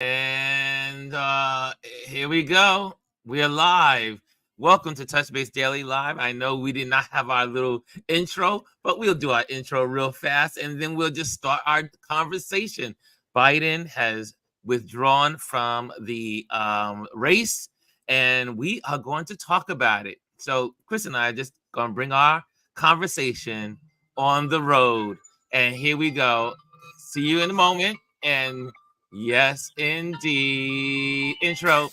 And here we go. We are live. Welcome to Touch Base Daily Live. I know we did not have our little intro, but we'll do our intro real fast and then we'll just start our conversation. Biden has withdrawn from the race and we are going to talk about it. So Chris and I are just going to bring our conversation on the road. And here we go. See you in a moment. And yes, indeed. Intro.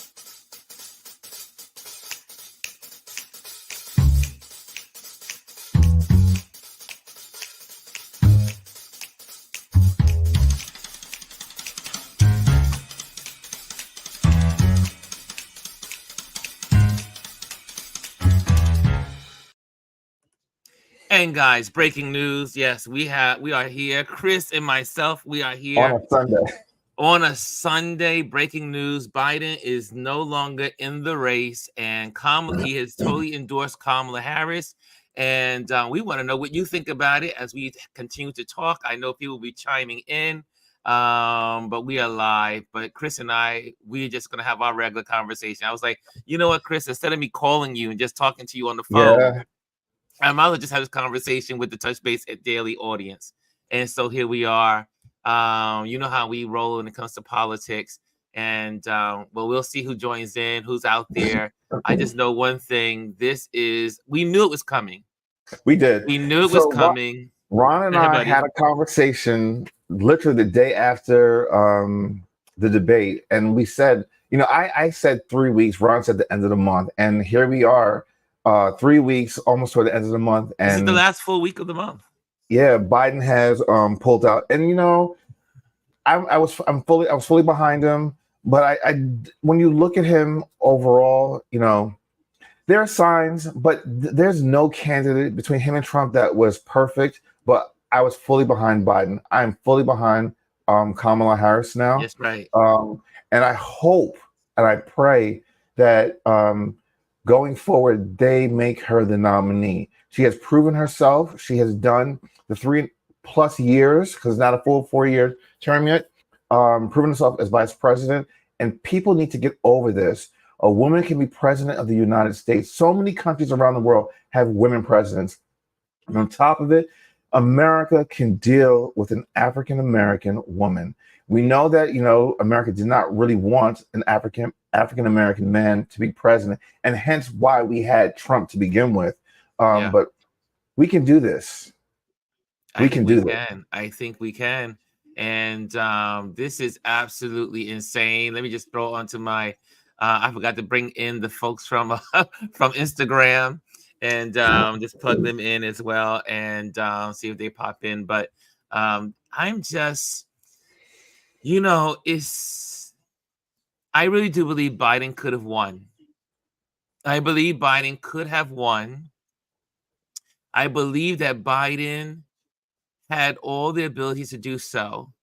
And guys, breaking news. Yes, we are here. Chris and myself, we are here on a Sunday. On a Sunday, breaking news: Biden is no longer in the race, and he has totally endorsed Kamala Harris. And we want to know what you think about it as we continue to talk. I know people will be chiming in, but we are live. But Chris and I, we're just going to have our regular conversation. I was like, you know what, Chris, instead of me calling you and just talking to you on the phone, I might as well just have this conversation with the Touch Base at Daily audience. And so here we are. You know how we roll when it comes to politics. And well, we'll see who joins in, who's out there. I just know one thing. We knew it was coming. We did. We knew it was coming. Ron and I had a conversation literally the day after the debate. And we said, I said 3 weeks. Ron said the end of the month. And here we are. 3 weeks, almost toward the end of the month, and this is the last full week of the month. Yeah, Biden has pulled out, and I was fully behind him. But I when you look at him overall, there are signs, but there's no candidate between him and Trump that was perfect. But I was fully behind Biden. I'm fully behind Kamala Harris now. That's right. And I hope and I pray that going forward, they make her the nominee. She has proven herself. She has done the 3+ years, because it's not a full 4-year term yet, proven herself as vice president. And people need to get over this. A woman can be president of the United States. So many countries around the world have women presidents. And on top of it, America can deal with an African-American woman. We know that, America did not really want an African-American man to be president, and hence why we had Trump to begin with. But we can do this. I think we can. And this is absolutely insane. Let me just throw onto my, I forgot to bring in the folks from Instagram and just plug them in as well and see if they pop in. But I'm just, I really do believe Biden could have won. I believe Biden could have won. I believe that Biden had all the abilities to do so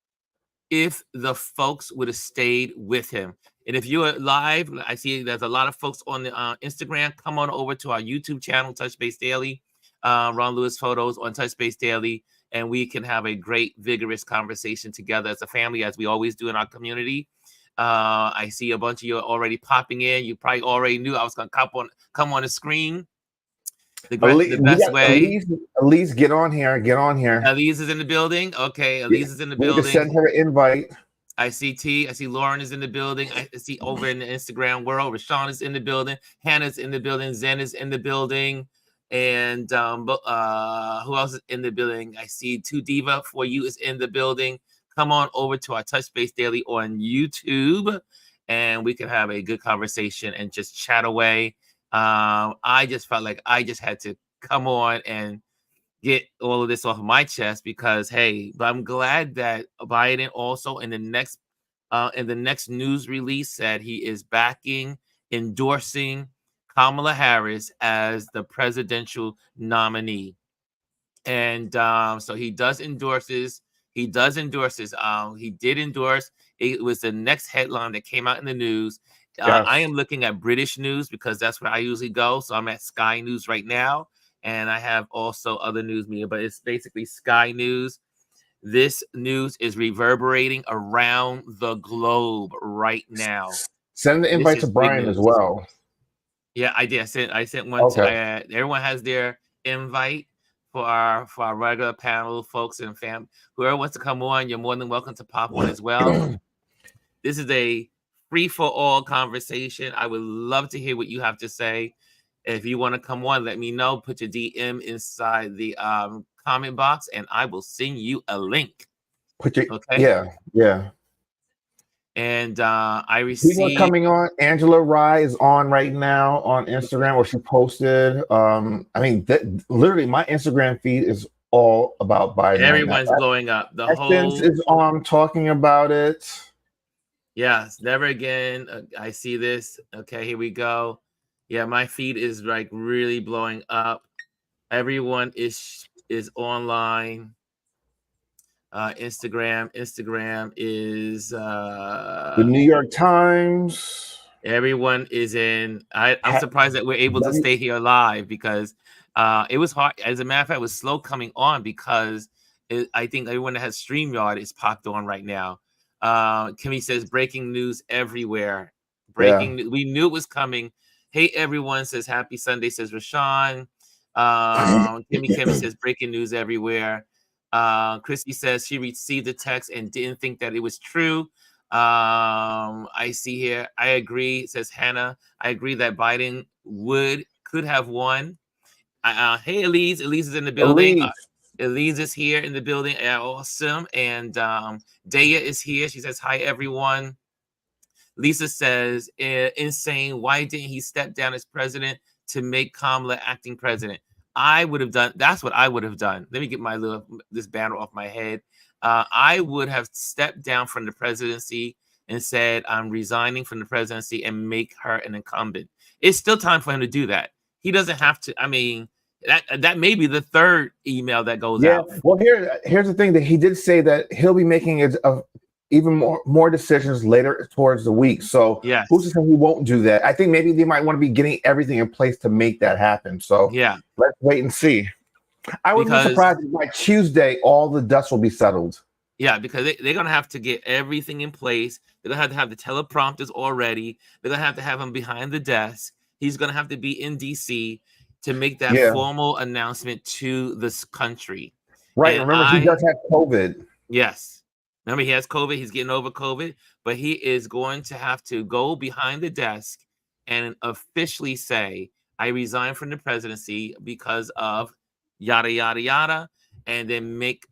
if the folks would have stayed with him. And if you're live, I see there's a lot of folks on the Instagram. Come on over to our YouTube channel, Touch Base Daily, Ron Lewis Photos on Touch Base Daily, and we can have a great, vigorous conversation together as a family, as we always do in our community. I see a bunch of you already popping in. You probably already knew I was going to come on the screen. The best way. Elise, get on here. Elise is in the building. Okay, Elise is in the building. Send her an invite. I see Lauren is in the building. I see over in the Instagram world, Rashawn is in the building. Hannah's in the building. Zen is in the building. And who else is in the building? I see 2 Diva for you is in the building. Come on over to our Touch Base Daily on YouTube, and we can have a good conversation and just chat away. I just felt like I just had to come on and get all of this off my chest because, hey, but I'm glad that Biden also in the next news release said he is endorsing Kamala Harris as the presidential nominee. And so he does endorses. He did endorse. It was the next headline that came out in the news. Yes. I am looking at British news because that's where I usually go. So I'm at Sky News right now. And I have also other news media, but it's basically Sky News. This news is reverberating around the globe right now. Send the This invite is to big Brian as news. well. Yeah, I did. I sent one Okay. to everyone has their invite for our regular panel folks and fam. Whoever wants to come on, you're more than welcome to pop on as well. This is a free for all conversation. I would love to hear what you have to say. If you want to come on, let me know. Put your DM inside the comment box, and I will send you a link. Yeah. And I People are received. coming on. Angela Rye is on right now on Instagram, where she posted. I mean, literally, my Instagram feed is all about Biden. Everyone's right now. blowing up. The Essence whole is on talking about it. Yes, never again. I see this. Okay, here we go. Yeah, my feed is like really blowing up. Everyone is online. Instagram is The New York Times. Everyone is in. I'm surprised that we're able to stay here live because it was hard. As a matter of fact, it was slow coming on because I think everyone that has StreamYard is popped on right now. Kimmy says breaking news everywhere. We knew it was coming. Hey everyone, says happy Sunday, says Rashawn. Kimmy says breaking news everywhere. Christy says she received the text and didn't think that it was true. I see here. I agree, says Hannah. I agree that Biden could have won. Hey, Elise. Elise is in the building. Elise is here in the building. Awesome. And Daya is here. She says, hi, everyone. Lisa says, insane. Why didn't he step down as president to make Kamala acting president? I would have done. That's what I would have done. Let me get this banner off my head. I would have stepped down from the presidency and said, I'm resigning from the presidency and make her an incumbent. It's still time for him to do that. He doesn't have to. I mean, that may be the third email that goes out. Well, here's the thing that he did say that he'll be making even more decisions later towards the week. So who's to say he won't do that? I think maybe they might want to be getting everything in place to make that happen. So let's wait and see. I wouldn't be surprised if by Tuesday all the dust will be settled. Yeah, because they're going to have to get everything in place. They're going to have the teleprompters already. They're going to have him behind the desk. He's going to have to be in D.C. to make that formal announcement to this country. Right. And remember, he does have COVID. Yes. Remember, he has COVID. He's getting over COVID. But he is going to have to go behind the desk and officially say, I resign from the presidency because of yada, yada, yada. And then make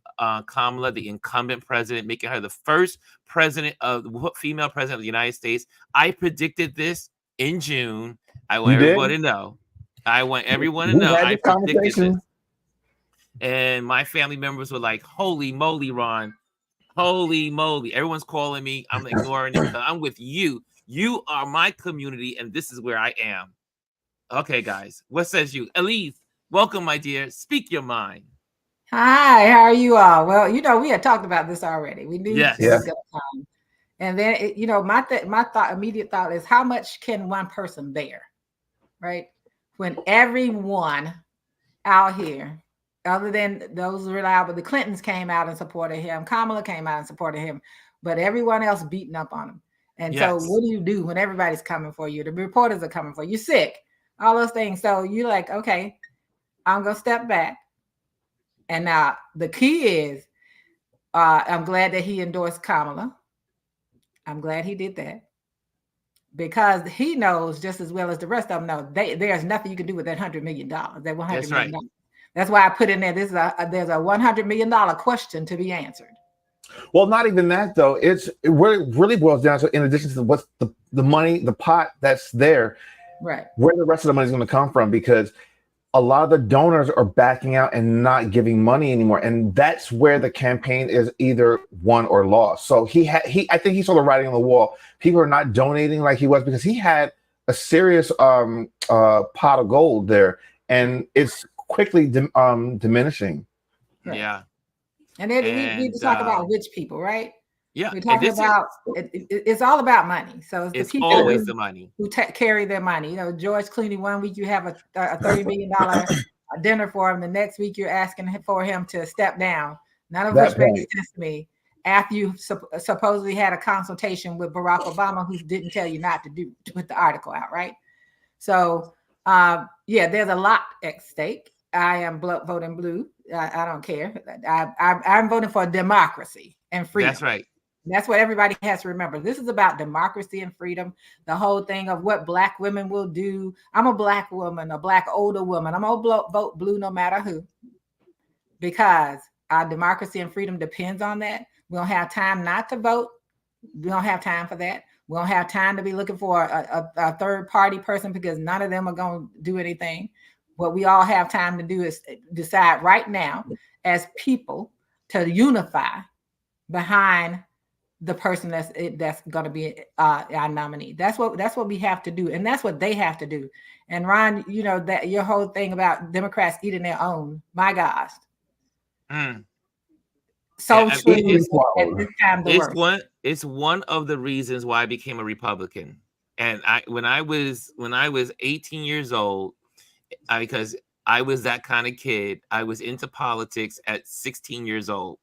Kamala the incumbent president, making her the first female president of the United States. I predicted this in June. I want everybody to know. I want everyone to know I predicted this. And my family members were like, holy moly, Ron. Holy moly. Everyone's calling me. I'm ignoring it. I'm with you. You are my community, and this is where I am. Okay, guys. What says you? Elise, welcome, my dear. Speak your mind. Hi, how are you all? Well, we had talked about this already. We knew this was going to come. And then, my immediate thought is, how much can one person bear, right? When everyone out here, other than those reliable, the Clintons came out and supported him, Kamala came out and supported him, but everyone else beating up on him. And so what do you do when everybody's coming for you? The reporters are coming for you, sick, all those things. So you're like, okay, I'm going to step back. And now the key is, I'm glad that he endorsed Kamala. I'm glad he did that, because he knows just as well as the rest of them know there's nothing you can do with that $100 million. That $100 million. That's why I put in there. There's a $100 million question to be answered. Well, not even that though. It really boils down to, in addition to what's the money, the pot that's there, right? Where the rest of the money is going to come from, because a lot of the donors are backing out and not giving money anymore, and that's where the campaign is either won or lost. So I think he saw the writing on the wall. People are not donating like he was, because he had a serious pot of gold there, and it's quickly diminishing. Right. Yeah, and then we need to talk about rich people, right? Yeah, we're talking about it's all about money. So it's the people always the money who carry their money. George Clooney, one week you have a $30 million dinner for him. The next week you're asking for him to step down. None of which makes sense to me. After you supposedly had a consultation with Barack Obama, who didn't tell you not to put the article out, right? So, yeah, there's a lot at stake. I am voting blue. I don't care. I'm voting for democracy and freedom. That's right. That's what everybody has to remember. This is about democracy and freedom. The whole thing of what Black women will do. I'm a Black woman, a Black older woman. I'm gonna vote blue no matter who, because our democracy and freedom depends on that. We don't have time not to vote. We don't have time for that. We don't have time to be looking for a third party person, because none of them are going to do anything. What we all have time to do is decide right now as people to unify behind the person that's going to be our nominee. That's what we have to do, and that's what they have to do. And Ron, you know that your whole thing about Democrats eating their own. My gosh. So yeah, true. At this time, it's one of the reasons why I became a Republican. And when I was 18 years old, because I was that kind of kid, I was into politics at 16 years old.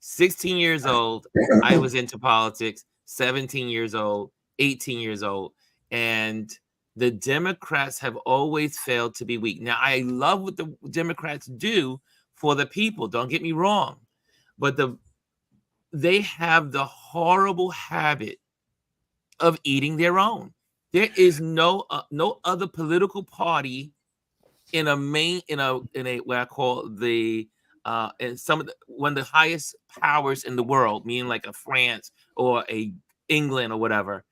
16 years old, I was into politics. 17 years old, 18 years old, and the Democrats have always failed to be weak. Now, I love what the Democrats do for the people. Don't get me wrong. But they have the horrible habit of eating their own. There is no other political party in what I call the in one of the highest powers in the world, meaning like a France or a England or whatever,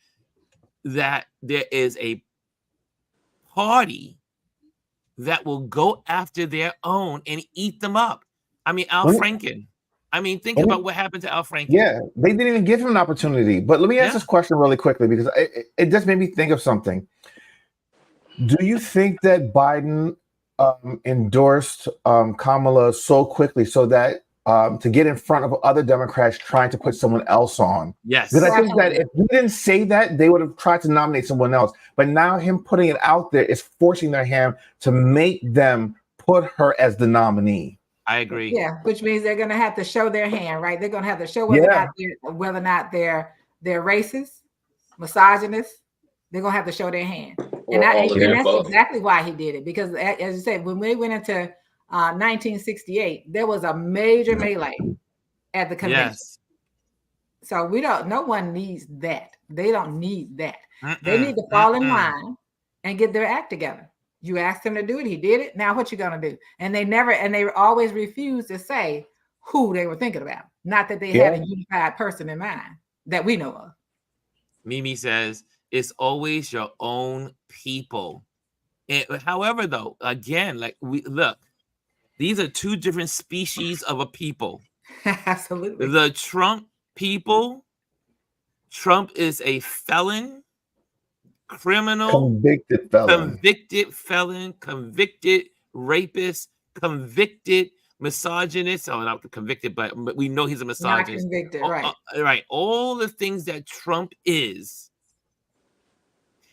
that there is a party that will go after their own and eat them up. I mean, Al Franken. I mean, think about what happened to Al Franken. Yeah, they didn't even give him an opportunity. But let me ask this question really quickly, because it just made me think of something. Do you think that Biden endorsed Kamala so quickly so that to get in front of other Democrats trying to put someone else on? Yes. Because I think that if he didn't say that, they would have tried to nominate someone else. But now him putting it out there is forcing their hand to make them put her as the nominee. I agree. Yeah, which means they're going to have to show their hand, right? They're going to have to show whether or not they're racist, misogynist. They're going to have to show their hand. And that's exactly why he did it. Because as you said, when we went into 1968, there was a major melee at the convention. Yes. So no one needs that. They don't need that. They need to fall in line and get their act together. You asked him to do it. He did it. Now what you going to do? And they always refuse to say who they were thinking about. Not that they have a unified person in mind that we know of. Mimi says, it's always your own people. However, though, again, these are two different species of a people. Absolutely. The Trump people, Trump is a felon, criminal, convicted felon, convicted rapist, convicted misogynist. Oh, not convicted, but we know he's a misogynist. Not convicted, right. Right. All the things that Trump is,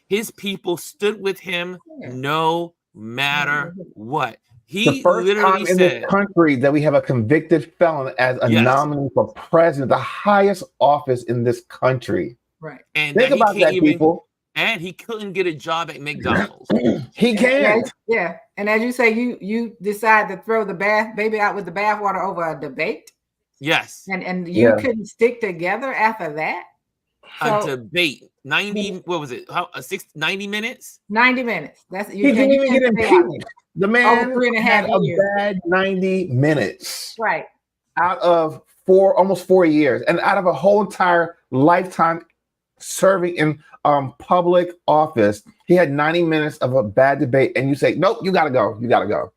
his people stood with him no matter what. He the first literally time in this country that we have a convicted felon as a nominee for president, the highest office in this country. Right. And think about that, people. And he couldn't get a job at McDonald's. He can't. Yeah. And as you say, you decide to throw the baby out with the bathwater over a debate. Yes. And you couldn't stick together after that. A debate. 90, what was it? 90 minutes? 90 minutes. He didn't even get impeached. The man had a bad 90 minutes. Right. Out of almost 4 years. And out of a whole entire lifetime serving in public office, he had 90 minutes of a bad debate. And you say, nope, you got to go. You got to go.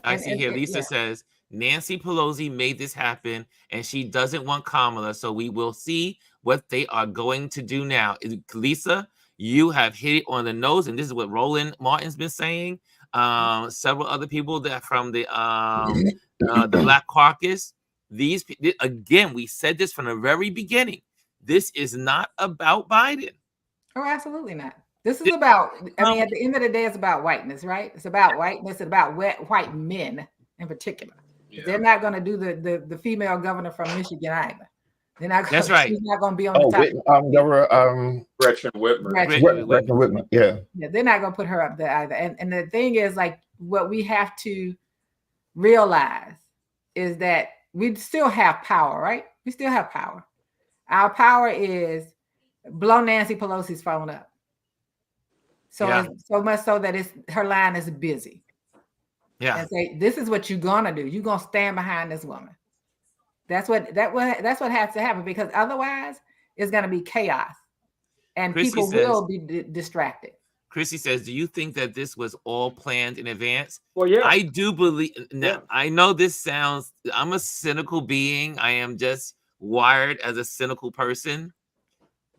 I see here. Lisa says, Nancy Pelosi made this happen and she doesn't want Kamala. So we will see what they are going to do now. Lisa, you have hit it on the nose. And this is what Roland Martin's been saying. Several other people that from the Black Caucus. These again, we said this from the very beginning. This is not about Biden. Oh, absolutely not. This is about, I mean, at the end of the day, it's about whiteness, right? It's about whiteness. It's about white men in particular. Yeah. They're not going to do the female governor from Michigan either. They're not. That's right. She's not going to be on the top. Gretchen Whitmer. Yeah. They're not going to put her up there either. And the thing is, like, what we have to realize is that we still have power, right? We still have power. Our power is blow Nancy Pelosi's phone up. So much so that her line is busy. Yeah. And say, this is what you're gonna do. You're gonna stand behind this woman. That's what has to happen, because otherwise it's gonna be chaos, and people will be distracted. Chrissy says, do you think that this was all planned in advance? Well, yeah. I do believe. Now, I know this sounds, I'm a cynical being. I am just wired as a cynical person.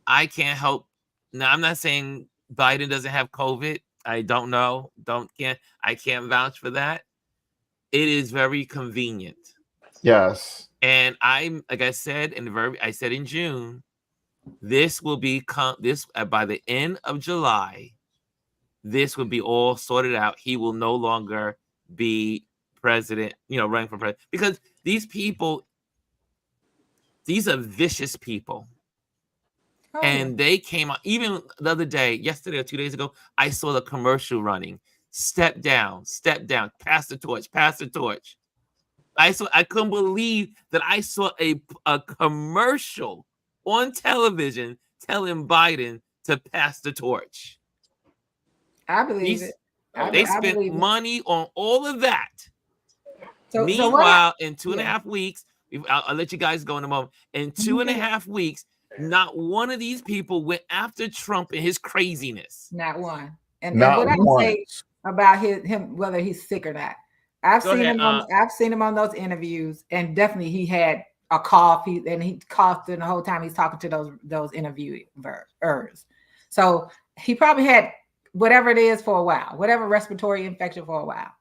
I can't help. Now, I'm not saying Biden doesn't have COVID. I don't know. I can't vouch for that. It is very convenient. Yes. And like I said in June, this will be by the end of July. This will be all sorted out. He will no longer be president, running for president, because these are vicious people. And they came out, even the other day, yesterday or 2 days ago, I saw the commercial running. Step down, pass the torch. I couldn't believe that I saw a commercial on television telling Biden to pass the torch. I believe it. They spent money on all of that. Meanwhile, in 2.5 weeks, I'll let you guys go in a moment. In 2.5 weeks, not one of these people went after Trump and his craziness. Not one. And what I say about him, whether he's sick or not, I've seen him on those interviews, and definitely he had a cough. He coughed the whole time he's talking to those interviewers. So he probably had whatever it is for a while, whatever respiratory infection for a while.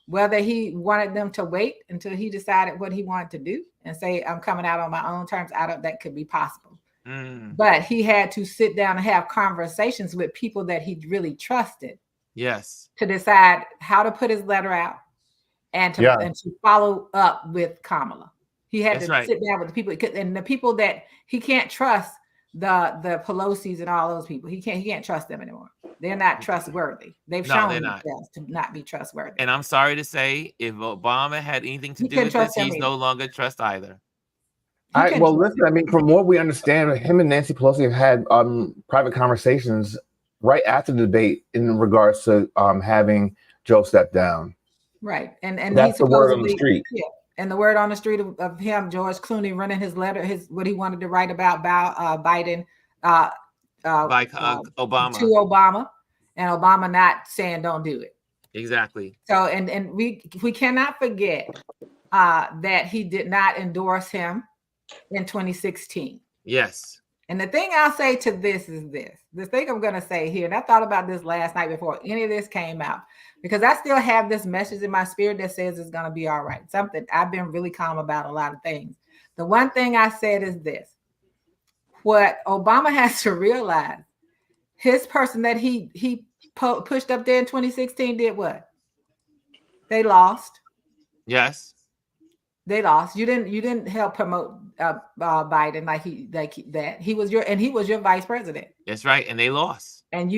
Whether he wanted them to wait until he decided what he wanted to do and say, I'm coming out on my own terms, that could be possible. But he had to sit down and have conversations with people that he really trusted. Yes. To decide how to put his letter out and to follow up with Kamala. He had to sit down with the people, and the people that he can't trust, the Pelosi's and all those people. He can't trust them anymore. They're not trustworthy. They've shown themselves to not be trustworthy. And I'm sorry to say, if Obama had anything to do with this, he's no longer trust either. Listen, I mean, from what we understand, him and Nancy Pelosi have had private conversations right after the debate in regards to having Joe step down. Right. And that's the word on the street. Yeah. And the word on the street of him, George Clooney, running his letter, what he wanted to write about Biden Obama to Obama, and Obama not saying don't do it. Exactly. So and we cannot forget that he did not endorse him in 2016. Yes. And the thing I'll say to this is the thing I'm going to say here, and I thought about this last night before any of this came out, because I still have this message in my spirit that says it's going to be all right. Something I've been really calm about a lot of things. The one thing I said is this: what Obama has to realize, his person that he pushed up there in 2016 did what? They lost. Yes. They lost. You didn't help promote Biden like that. He was your vice president. That's right, and they lost. And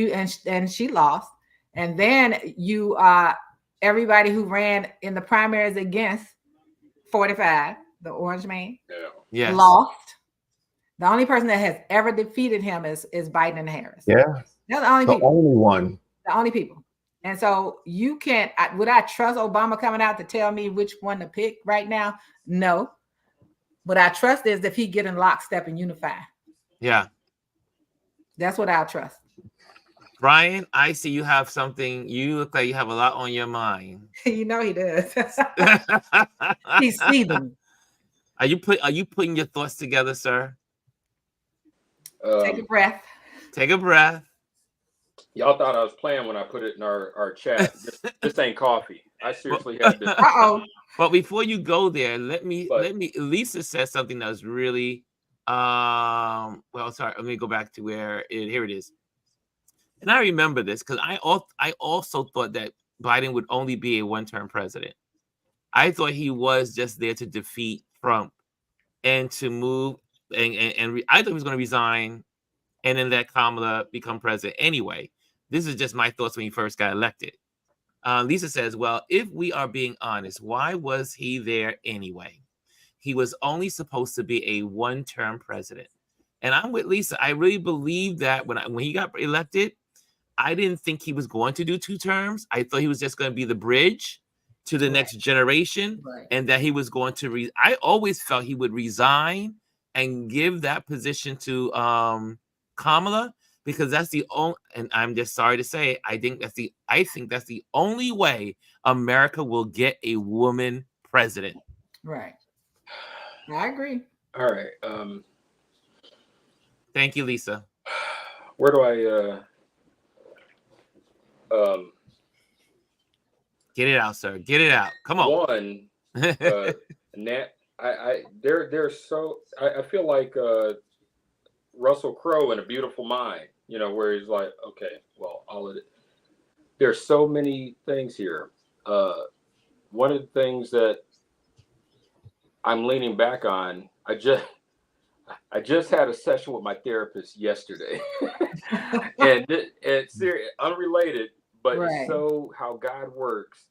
she lost. And then you everybody who ran in the primaries against 45, the orange man, lost. The only person that has ever defeated him is Biden and Harris. Yeah, they're the only people. Only one. The only people. And so you can't. Would I trust Obama coming out to tell me which one to pick right now? No. What I trust is if he get in lockstep and unify. Yeah. That's what I trust. Brian, I see you have something. You look like you have a lot on your mind. You know he does. He's seething. Are you putting your thoughts together, sir? Take a breath. Take a breath. Y'all thought I was playing when I put it in our chat. This ain't coffee. I seriously had to. But before you go there, let me. Lisa said something that was really. Sorry. Let me go back to here it is. And I remember this because I also thought that Biden would only be a one-term president. I thought he was just there to defeat Trump and to move, and I thought he was going to resign and then let Kamala become president anyway. This is just my thoughts when he first got elected. Lisa says, well, if we are being honest, why was he there anyway? He was only supposed to be a one-term president. And I'm with Lisa. I really believe that when he got elected, I didn't think he was going to do 2 terms. I thought he was just going to be the bridge to the next generation, and that he was going to I always felt he would resign and give that position to Kamala, because that's the only, and I'm just sorry to say, I think that's the only way America will get a woman president. Right. I agree. All right. Thank you, Lisa. Where do I get it out, sir? Get it out. Come on. One, Nat, I feel like Russell Crowe in A Beautiful Mind, you know, where he's like, okay, well, all of it. There's so many things here. One of the things that I'm leaning back on, I just had a session with my therapist yesterday, and it's serious, unrelated, but it's so how God works.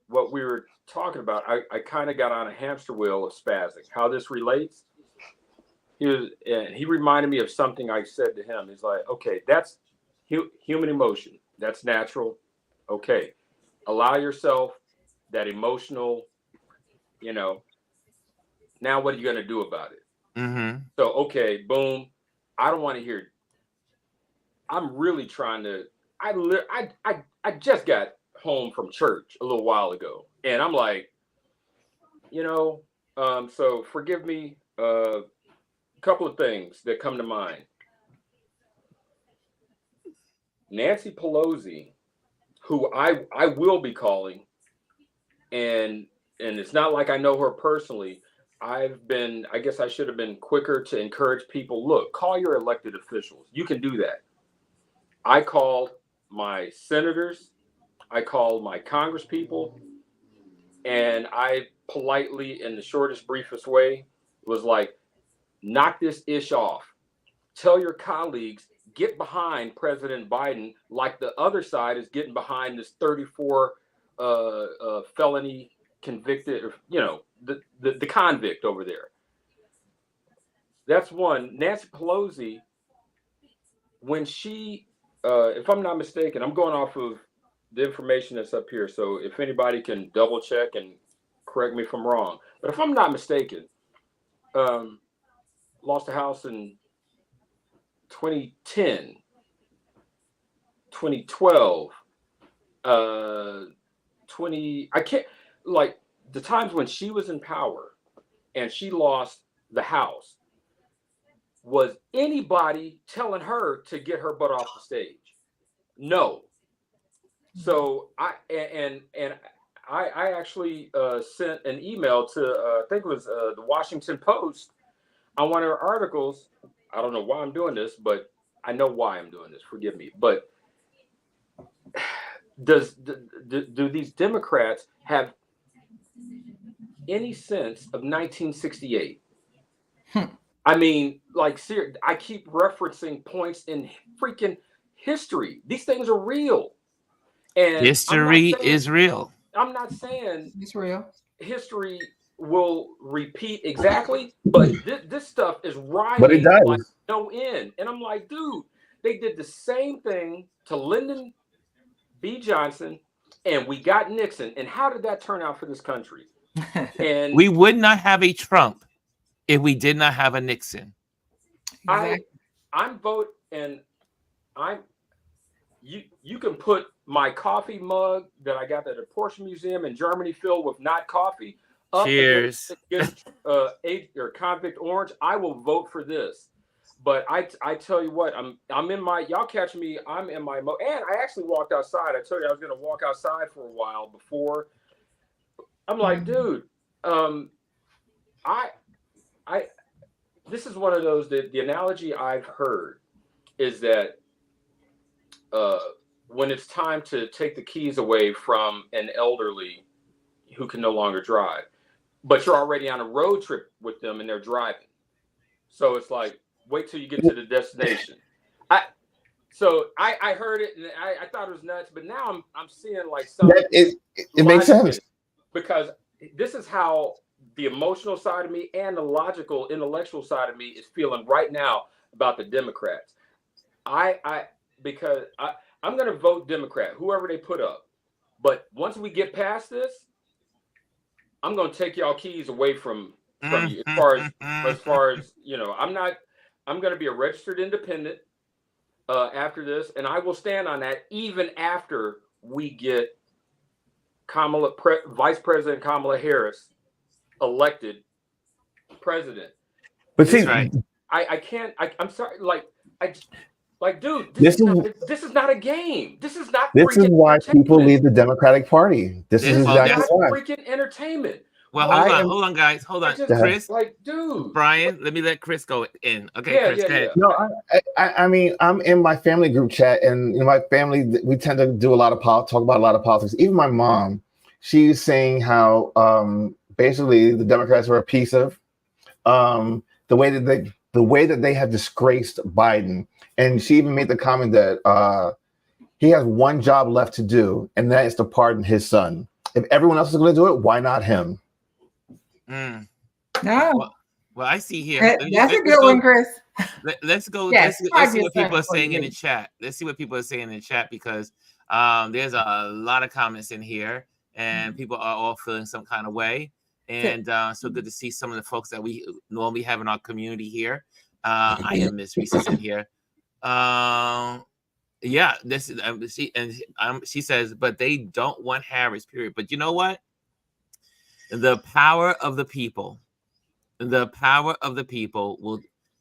What we were talking about, I kind of got on a hamster wheel of spazzing. How this relates, he reminded me of something I said to him. He's like, okay, that's human emotion. That's natural. Okay, allow yourself that emotional, you know. Now what are you going to do about it? Mm-hmm. So, okay, boom. I don't want to hear. I'm really trying to. I just got home from church a little while ago, and I'm like, you know, so forgive me. A couple of things that come to mind. Nancy Pelosi, who I will be calling, and it's not like I know her personally. I guess I should have been quicker to encourage people. Look, call your elected officials. You can do that. I called my senators. I called my Congress people. And I politely, in the shortest, briefest way, was like, knock this ish off. Tell your colleagues, get behind President Biden like the other side is getting behind this 34 felony convicted, you know, the convict over there. That's one. Nancy Pelosi, when she, if I'm not mistaken, I'm going off of the information that's up here. So if anybody can double check and correct me if I'm wrong, but if I'm not mistaken, lost the House in 2010, 2012, I can't, like, the times when she was in power and she lost the House, was anybody telling her to get her butt off the stage? No. So I actually sent an email to I think it was the Washington Post on one of her articles. I don't know why I'm doing this, but I know why I'm doing this. Forgive me. But do these Democrats have any sense of 1968? I mean, like, I keep referencing points in freaking history. These things are real. And history is real. I'm not saying it's real. History will repeat exactly, but this stuff is rhyming, but it does. Like no end. And I'm like, dude, they did the same thing to Lyndon B. Johnson, and we got Nixon. And how did that turn out for this country? And we would not have a Trump if we did not have a Nixon. I'm vote, and you can put my coffee mug that I got at the Porsche Museum in Germany filled with not coffee up. Cheers. Against or convict orange. I will vote for this. But I tell you what, I'm in my, y'all catch me, I'm in my mode. And I actually walked outside. I told you I was going to walk outside for a while before. I'm like, dude, this is one of those, the analogy I've heard is that when it's time to take the keys away from an elderly who can no longer drive. But you're already on a road trip with them and they're driving. So it's like, wait till you get to the destination. I heard it and I thought it was nuts, but now I'm seeing like something. It makes sense. Because this is how the emotional side of me and the logical, intellectual side of me is feeling right now about the Democrats. Because I'm going to vote Democrat, whoever they put up. But once we get past this, I'm going to take y'all keys away from you. As far as, you know, I'm going to be a registered independent after this. And I will stand on that even after we get Vice President Kamala Harris elected president. But see, right. I can't. I'm sorry. Dude, this is not a game. This is not. This is why people leave the Democratic Party. This is exactly why. Freaking entertainment. Well, hold on, guys. Hold on, Chris. Dude. Brian, let me let Chris go in. Okay, Chris, go ahead. No, I mean, I'm in my family group chat, and in my family, we tend to do talk about a lot of politics. Even my mom, she's saying how basically the Democrats are abusive. The way that they have disgraced Biden, and she even made the comment that he has one job left to do, and that is to pardon his son. If everyone else is going to do it, why not him? No. Well, I see here. That's a good one, Chris. Let's go. Yes, let's see what people are saying in the chat. Let's see what people are saying in the chat, because there's a lot of comments in here, and people are all feeling some kind of way. And so good to see some of the folks that we normally have in our community here. I am Miss Reese in here. Yeah, this is she says, but they don't want Harris, period. But you know what? The power of the people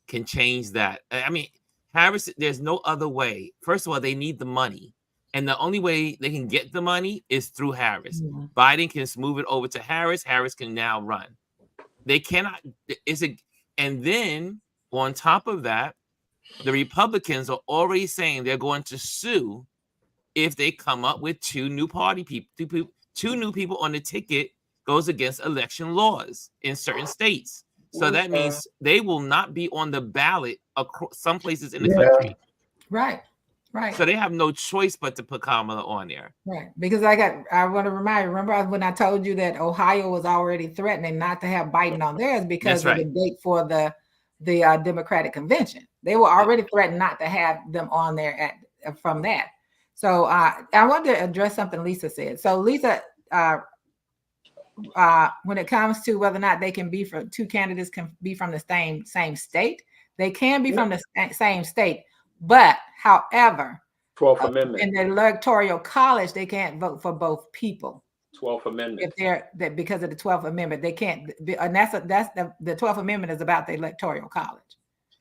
can change that. I mean, Harris, there's no other way. First of all, they need the money. And the only way they can get the money is through Harris. Yeah. Biden can move it over to Harris. Harris can now run. They cannot. And then on top of that, the Republicans are already saying they're going to sue if they come up with two new people on the ticket goes against election laws in certain states. So that means they will not be on the ballot across some places in the country. Right. So they have no choice but to put Kamala on there. Right. Because I want to remember when I told you that Ohio was already threatening not to have Biden on theirs because of the date for the Democratic convention. They were already threatening not to have them on there from that. So I wanted to address something Lisa said. So Lisa, when it comes to whether or not they can be from two candidates can be from the same state, they can be from the same state. But however, 12th Amendment in the Electoral College, they can't vote for both people. 12th Amendment. If because of the 12th Amendment, they can't. And that's the 12th Amendment is about the Electoral College.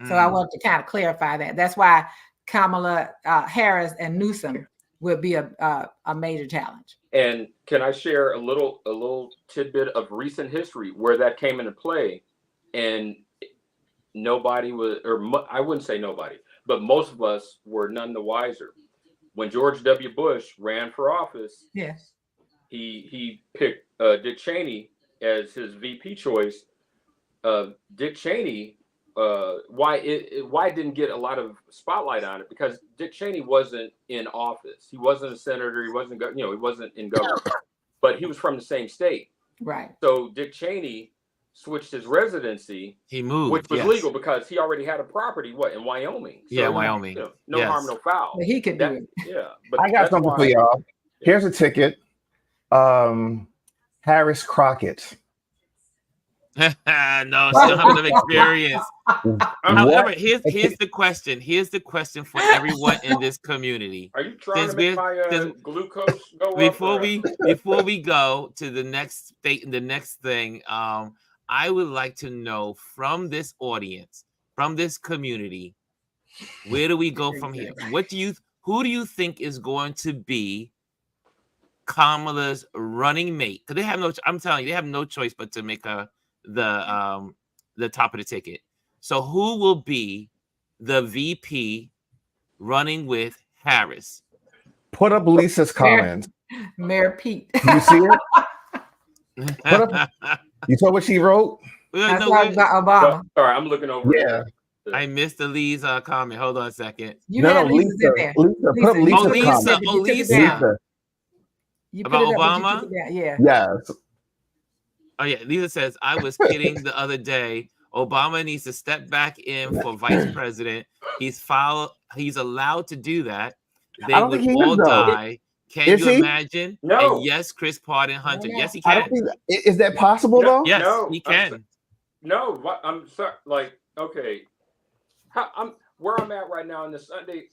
So I want to kind of clarify that. That's why Kamala Harris and Newsom would be a major challenge. And can I share a little tidbit of recent history where that came into play, and nobody was, or I wouldn't say nobody, but most of us were none the wiser. When George W. Bush ran for office, yes, he picked Dick Cheney as his VP choice. Dick Cheney, why it didn't get a lot of spotlight on it, because Dick Cheney wasn't in office. He wasn't a senator. He wasn't, he wasn't in government, but he was from the same state. Right. So Dick Cheney switched his residency. He moved, which was legal because he already had a property in Wyoming. So, Wyoming. No harm, no foul. But he could do it. Yeah, but I got something for y'all. Here's a ticket. Harris Crockett. No, she don't have enough experience. However, here's the question. Here's the question for everyone in this community. Are you trying to make my glucose go up? Before we go to the next state, the next thing, I would like to know from this audience, from this community, where do we go from here? Who do you think is going to be Kamala's running mate? Because I'm telling you, they have no choice but to make her the top of the ticket. So who will be the VP running with Harris? Put up Lisa's comments. Mayor Pete. You see it? You saw what she wrote? That's about Obama. Sorry, I'm looking over. Yeah. I missed the Lee's comment. Hold on a second. Lisa. Put up Lisa. Lisa. About Obama? Yeah. Yes. Oh yeah, Lisa says, I was kidding the other day. Obama needs to step back in for vice president. He's allowed to do that. They would all die. Can you imagine? No. And yes, Chris pardon Hunter. No. Yes, he can. Is that possible though? Yes, he can. No, I'm sorry. Like, okay, where I'm at right now on this Sunday.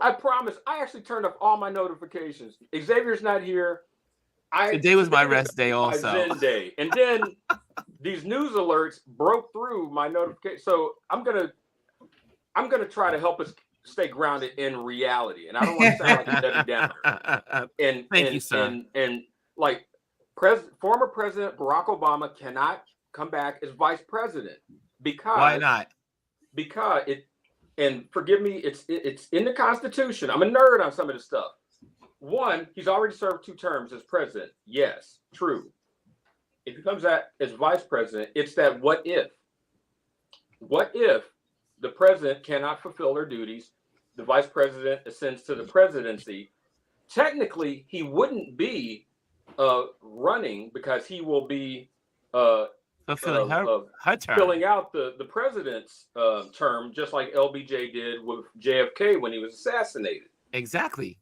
I promise. I actually turned off all my notifications. Xavier's not here. Today was my rest day also. Zen day. And then these news alerts broke through my notification. So I'm gonna try to help us stay grounded in reality. And I don't want to sound like a Debbie Downer. Thank you, sir. And like former President Barack Obama cannot come back as vice president because why not? Because and forgive me, it's in the Constitution. I'm a nerd on some of this stuff. One, he's already served 2 terms as president. Yes, true. If he comes out as vice president, it's that what if? What if the president cannot fulfill their duties? The vice president ascends to the presidency. Technically, he wouldn't be running because he will be fulfilling her term. Filling out the president's term, just like LBJ did with JFK when he was assassinated. Exactly.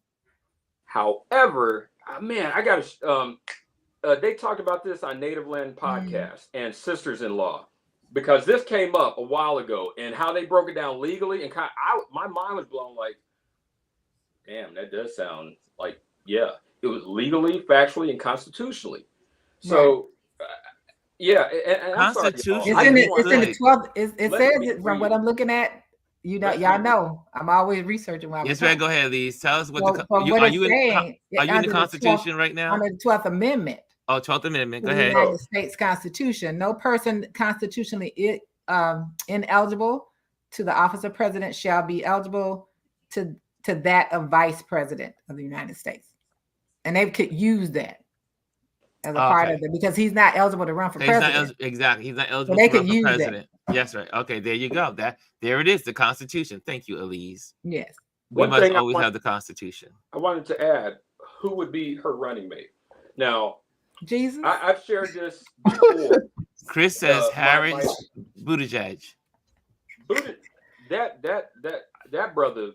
However, man, I got to. They talked about this on Native Land podcast and Sisters-in-Law, because this came up a while ago, and how they broke it down legally, and my mind was blown. Like, damn, that does sound like, yeah, it was legally, factually, and constitutionally. So. Yeah, and I'm sorry, it's in the 12th. It says from what I'm looking at. Y'all know I'm always researching. Yes, right. Go ahead, Lise. Tell us what are you in the Constitution right now? Under the 12th Amendment. Oh, 12th Amendment. Go ahead. The United States Constitution. No person constitutionally ineligible to the office of president shall be eligible to that of vice president of the United States, and they could use that as a part of it, because he's not eligible to run for president. Exactly. He's not eligible to run for president. Yes, right. Okay, there you go. There it is, the Constitution. Thank you, Elise. Yes. We must always have the Constitution. I wanted to add, who would be her running mate? Now, Jesus. I've shared this before. Chris says Harris Buttigieg. That brother.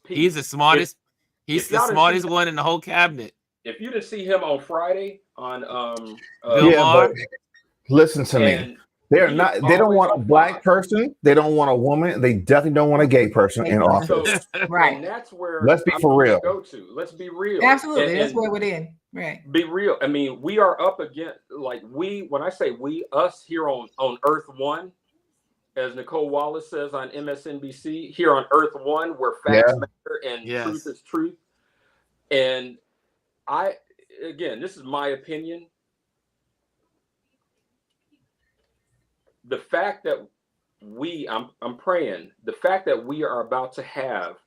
Pete, he's the smartest. He's the smartest one in the whole cabinet. If you didn't see him on Friday on Bill Maher, listen to me. They're not. They don't want a black person. They don't want a woman. They definitely don't want a gay person in office. Right. And that's where. Let's be for real. Let's be real. Absolutely. That's where we're in. Right. Be real. I mean, we are up against, like, when I say we, us here on Earth One, as Nicole Wallace says on MSNBC, here on Earth One, where facts matter and truth is truth. And this is my opinion. The fact that I'm praying, the fact that we are about to have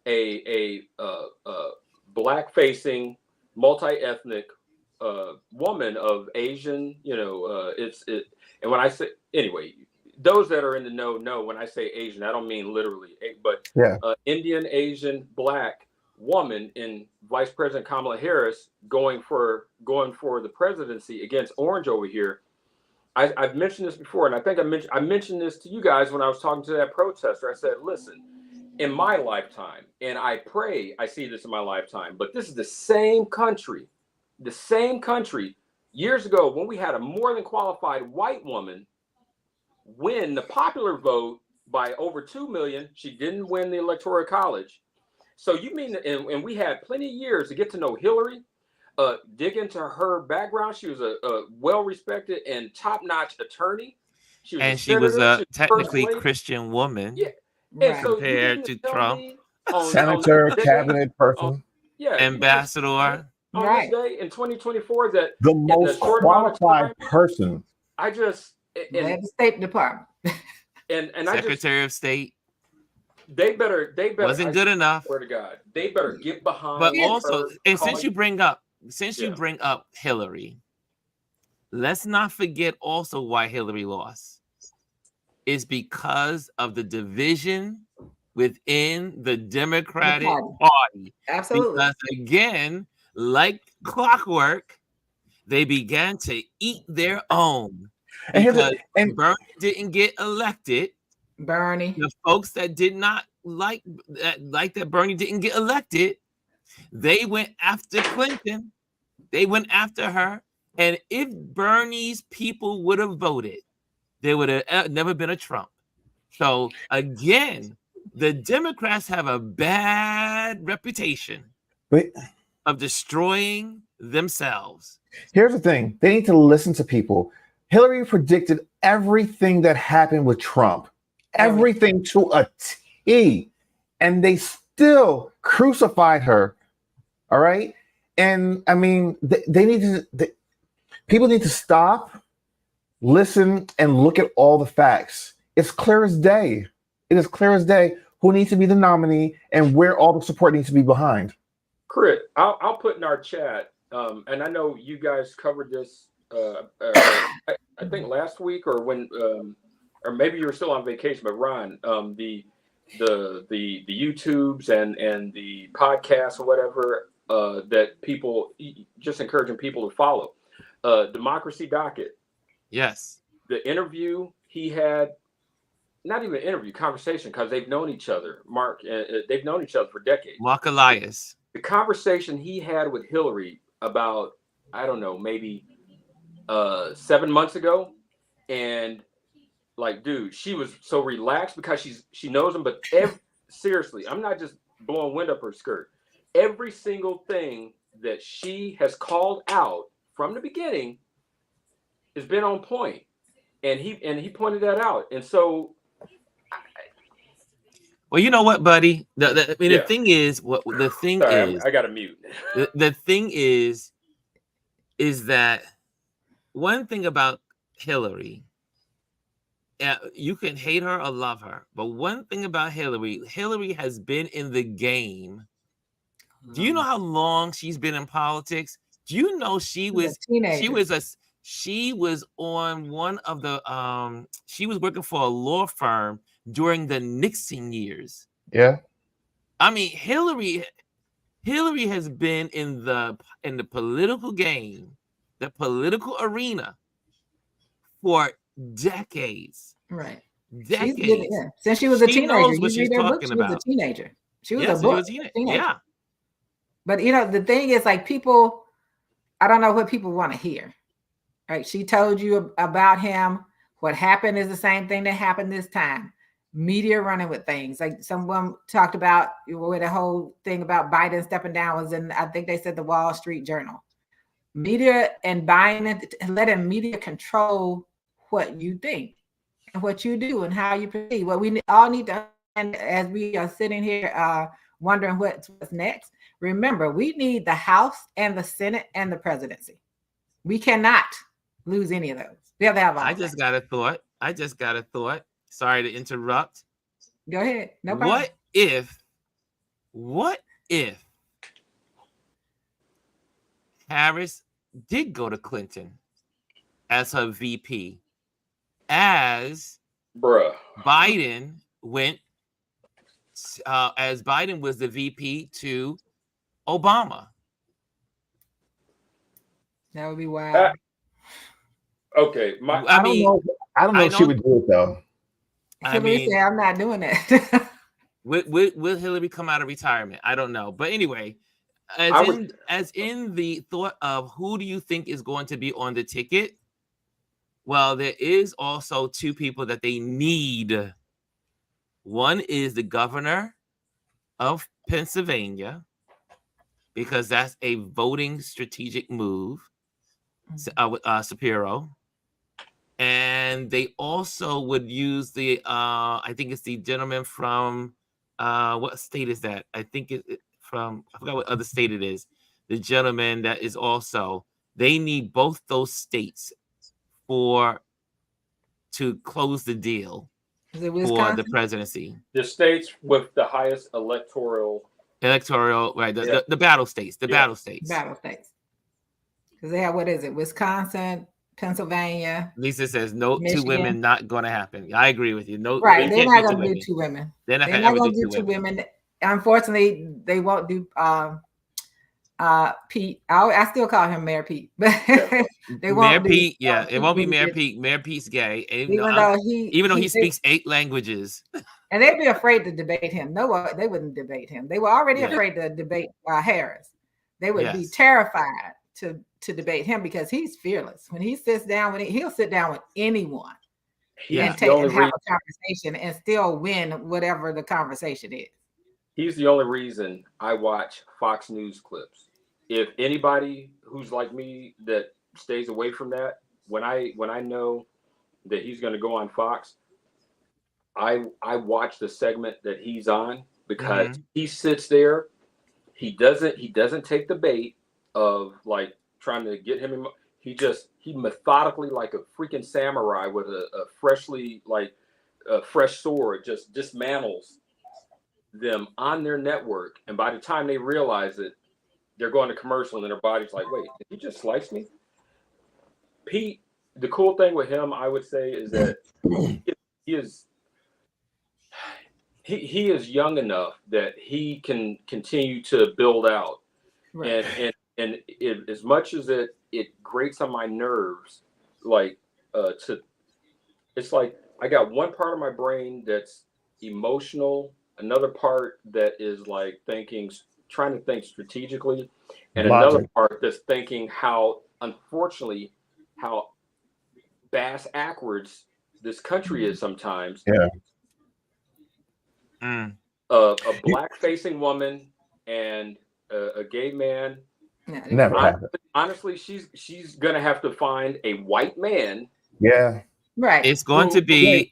a black-facing, multi-ethnic woman of Asian, and when I say, anyway, those that are in the know when I say Asian, I don't mean literally, but Indian, Asian, black woman in Vice President Kamala Harris going for the presidency against Orange over here. I've mentioned this before, and I think I mentioned this to you guys when I was talking to that protester. I said, listen, in my lifetime, and I pray I see this in my lifetime, but this is the same country years ago when we had a more than qualified white woman win the popular vote by over 2 million. She didn't win the Electoral College. So you mean, and we had plenty of years to get to know Hillary, dig into her background. She was a well-respected and top-notch attorney. She was a technically Christian woman. Yeah. Right. So compared to Trump. Senator, cabinet person. Ambassador. On this day in 2024, that the most qualified person. I just the State Department and Secretary of State. They better wasn't good enough. Swear to God, they better get behind. But also, and since you bring up since you bring up Hillary, let's not forget also why Hillary lost. It's because of the division within the Democratic Party. Absolutely. Because again, like clockwork, they began to eat their own. Because Bernie didn't get elected. The folks that did not like that Bernie didn't get elected, they went after Clinton. They went after her. And if Bernie's people would have voted, there would have never been a Trump. So again, the Democrats have a bad reputation of destroying themselves. Here's the thing. They need to listen to people. Hillary predicted everything that happened with Trump, everything to a T, and they still crucified her. All right. And I mean, people need to stop, listen, and look at all the facts. It's clear as day. It is clear as day who needs to be the nominee and where all the support needs to be behind. Crit, I'll put in our chat, and I know you guys covered this. I think last week or when, or maybe you were still on vacation. But Ron, the YouTubes and the podcasts or whatever that people, just encouraging people to follow. Democracy Docket. Yes. The interview he had, not even an interview, conversation, because they've known each other. Mark, they've known each other for decades. Mark Elias. The conversation he had with Hillary about, I don't know, maybe 7 months ago, and like, dude, she was so relaxed because she knows him. But seriously, I'm not just blowing wind up her skirt. Every single thing that she has called out from the beginning has been on point, and he pointed that out. And so, well, you know what, buddy? The thing is, I got to mute. The thing is that one thing about Hillary, you can hate her or love her, but one thing about Hillary has been in the game. Do you know how long she's been in politics? Do you know she was on one of the she was working for a law firm during the Nixon years. Yeah. I mean, Hillary has been in the political game, the political arena for decades. Right. Decades. Since she was a teenager. Knows what she's talking about. She was a teenager. She was a teenager. Yeah. But the thing is, like, people, I don't know what people want to hear. Right? She told you about him. What happened is the same thing that happened this time. Media running with things. Like someone talked about where the whole thing about Biden stepping down was in, I think they said, the Wall Street Journal. Media and letting media control what you think and what you do and how you proceed. What we all need to understand as we are sitting here wondering what's next. Remember, we need the House and the Senate and the presidency. We cannot lose any of those. We have to have all. I just got a thought. Sorry to interrupt. Go ahead. No problem. What if Harris did go to Clinton as her VP, as Biden went, as Biden was the VP to Obama? That would be wild. Okay, I don't know if she would do it though. Hillary said, I'm not doing that. Will Hillary come out of retirement? I don't know. But anyway, as in the thought of who do you think is going to be on the ticket? Well, there is also two people that they need. One is the governor of Pennsylvania, because that's a voting strategic move, Shapiro. And they also would use the, I think it's the gentleman from, what state is that? I think I forgot what other state it is. The gentleman that is also, they need both those states to close the deal for the presidency. The states with the highest electoral, right? The battle states. Battle states. Because they have, what is it? Wisconsin, Pennsylvania. Lisa says no, Michigan. 2 women not going to happen. I agree with you. No, right? you They're can't not do going to do 2 women. They're not They're going not to going to do 2 women. Unfortunately, they won't do Pete. I still call him Mayor Pete, but they won't Mayor do, Pete. Yeah, it won't be Mayor Buttigieg. Pete. Mayor Pete's gay, even though he speaks 8 languages. And they'd be afraid to debate him. No, they wouldn't debate him. They were already afraid to debate Harris. They would be terrified to debate him because he's fearless. When he sits down, he'll sit down with anyone and have a conversation and still win whatever the conversation is. He's the only reason I watch Fox News clips. If anybody who's like me that stays away from that, when I know that he's going to go on Fox, I watch the segment that he's on because he sits there. He doesn't take the bait of like trying to get him. He methodically, like a freaking samurai with a freshly fresh sword, just dismantles them on their network. And by the time they realize it, they're going to commercial and their body's like, wait, did he just slice me? Pete, the cool thing with him, I would say, is that he is young enough that he can continue to build out. Right. And as much as it grates on my nerves, it's like I got one part of my brain that's emotional, another part that is like trying to think strategically, and another part that's thinking how bass backwards this country is sometimes. Yeah. A black facing woman and a gay man. Never honestly, she's gonna have to find a white man. Yeah. Right. It's going to be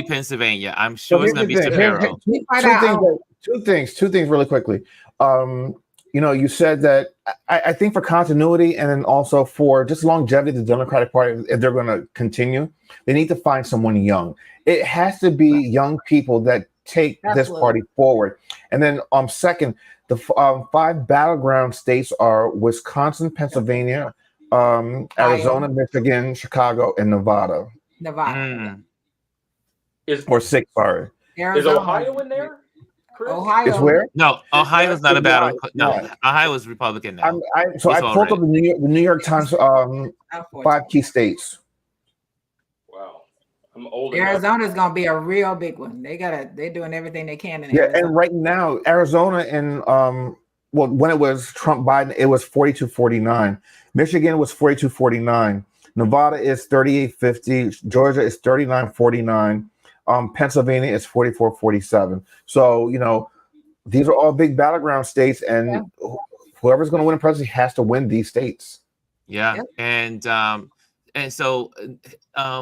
Pennsylvania. I'm sure it's going to be Shapiro. Two things really quickly. You said that I think for continuity and then also for just longevity, the Democratic Party, if they're going to continue, they need to find someone young. It has to be young people that take this party forward. And then second, the 5 battleground states are Wisconsin, Pennsylvania, Arizona, Michigan, Chicago, and Nevada. Or 6, sorry. Is Ohio in there? Chris? Ohio is where? No, Ohio's not a battle. No, Ohio is Republican now. I pulled up the New York Times 5 key states. Wow, I'm old. Arizona's gonna be a real big one. They're doing everything they can in Arizona. And right now, Arizona and when it was Trump Biden, it was 42-49. Michigan was 42-49. Nevada is 38-50. Georgia is 39-49. Pennsylvania is 44-47. So, these are all big battleground states, and whoever's going to win a presidency has to win these states. Yeah. And so,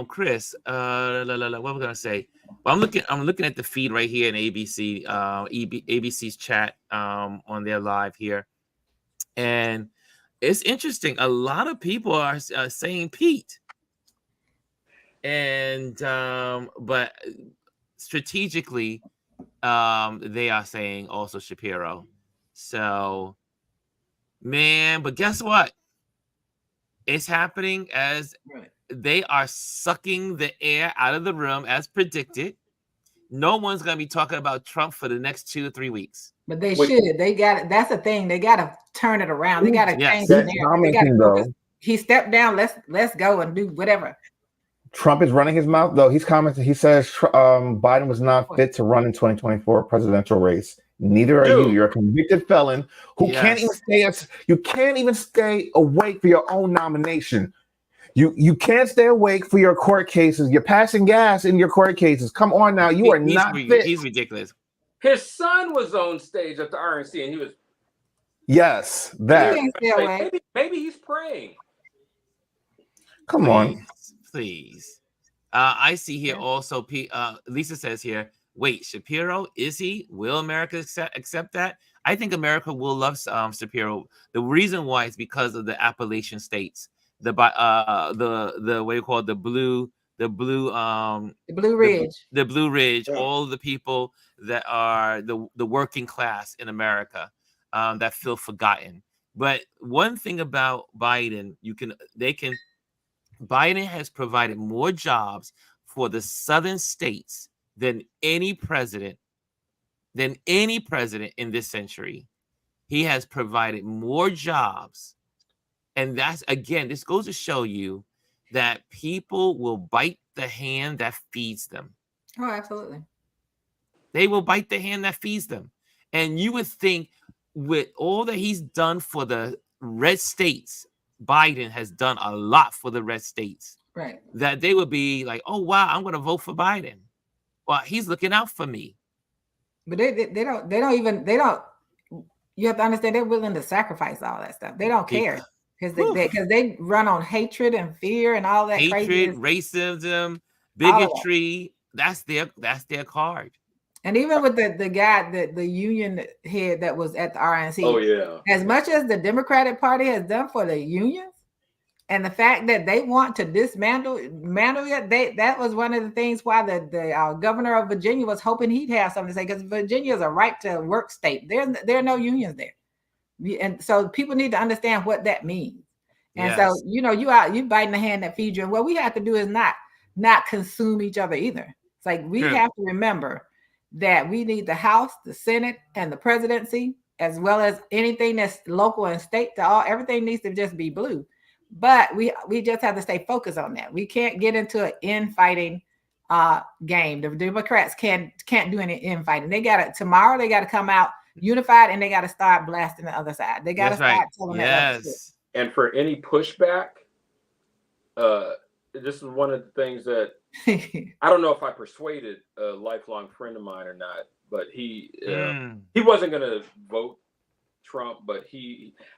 Chris, what am I going to say? Well, I'm looking at the feed right here in ABC, ABC's chat on their live here. And it's interesting. A lot of people are saying Pete. And but strategically, they are saying also Shapiro. So, man, but guess what? It's happening as they are sucking the air out of the room as predicted. No one's going to be talking about Trump for the next 2 or 3 weeks. But they should. They got it. That's the thing. They got to turn it around. They got to change the narrative. He stepped down. Let's go and do whatever. Trump is running his mouth, though. He's commented. He says Biden was not fit to run in 2024 presidential race. Neither are you. You're a convicted felon who can't even stay awake for your own nomination. You can't stay awake for your court cases. You're passing gas in your court cases. Come on now. You are not fit. He's ridiculous. His son was on stage at the RNC and he was. Yes, that. Maybe he's praying. Come on. Please. I see here also, Lisa says here, wait, Shapiro, is he? Will America accept that? I think America will love Shapiro. The reason why is because of the Appalachian states. The what you call the Blue Ridge, all the people that are the working class in America that feel forgotten. But one thing about Biden, Biden has provided more jobs for the southern states than any president in this century. He has provided more jobs. And that's, again, this goes to show you that people will bite the hand that feeds them. Oh, absolutely. They will bite the hand that feeds them. And you would think with all that he's done for the red states, Biden has done a lot for the red states. Right. That they would be like, oh, wow, I'm going to vote for Biden. Well, he's looking out for me. But they don't, you have to understand they're willing to sacrifice all that stuff. They don't care because they run on hatred and fear and all that hatred, racism, bigotry. That's their card. And even with the guy, the union head that was at the RNC. Oh yeah. As much as the Democratic Party has done for the unions, and the fact that they want to dismantle it, that was one of the things why the governor of Virginia was hoping he'd have something to say, because Virginia is a right to work state. There are no unions there, and so people need to understand what that means. And so you biting the hand that feeds you. And what we have to do is not consume each other either. It's like we have to remember that we need the House, the Senate, and the presidency, as well as anything that's local and state. Everything needs to just be blue. But we just have to stay focused on that. We can't get into an infighting game. The Democrats can't do any infighting. They got to come out unified, and they got to start blasting the other side. They got to start telling that. And for any pushback, this is one of the things that I don't know if I persuaded a lifelong friend of mine or not, but he wasn't going to vote Trump, but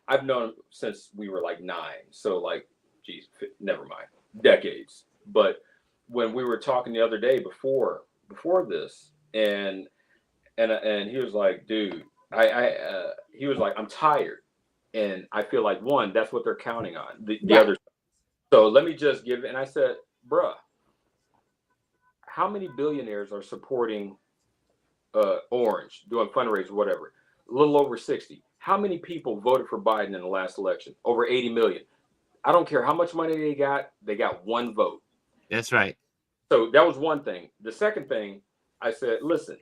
I've known him since we were like 9. So like, geez, never mind, decades. But when we were talking the other day before this, and he was like, dude, he was like, I'm tired. And I feel like, one, that's what they're counting on. The other. So let me just give it. And I said, bruh, how many billionaires are supporting Orange, doing fundraisers, whatever? A little over 60. How many people voted for Biden in the last election? Over 80 million. I don't care how much money they got one vote. That's right. So that was one thing. The second thing, I said, listen,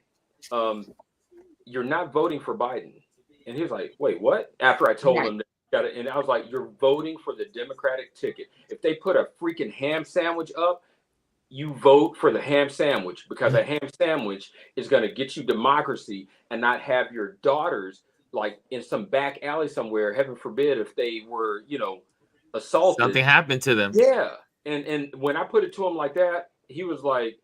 you're not voting for Biden. And he was like, wait, what? After I told him that, and I was like, you're voting for the Democratic ticket. If they put a freaking ham sandwich up, you vote for the ham sandwich, because a ham sandwich is going to get you democracy and not have your daughters like in some back alley somewhere, heaven forbid, if they were, assaulted. Something happened to them. Yeah. And when I put it to him like that, he was like,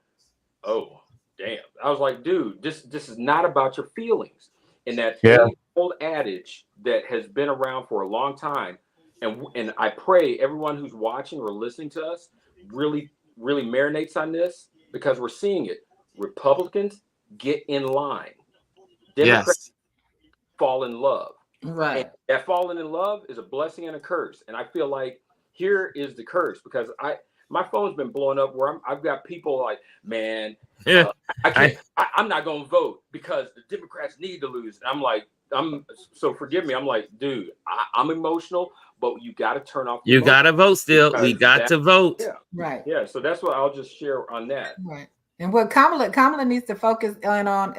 oh, damn. I was like, dude, this is not about your feelings. And that old adage that has been around for a long time. And I pray everyone who's watching or listening to us really, really marinates on this, because we're seeing it. Republicans get in line. Democrats fall in love. Right. And that falling in love is a blessing and a curse. And I feel like here is the curse, because my phone's been blowing up where I've got people like, man, I'm not going to vote because the Democrats need to lose. And I'm like, so forgive me. I'm like, dude, I'm emotional, but you got to turn off. You got to vote still. We got to vote. Yeah. Right. Yeah. So that's what I'll just share on that. Right. And what Kamala needs to focus on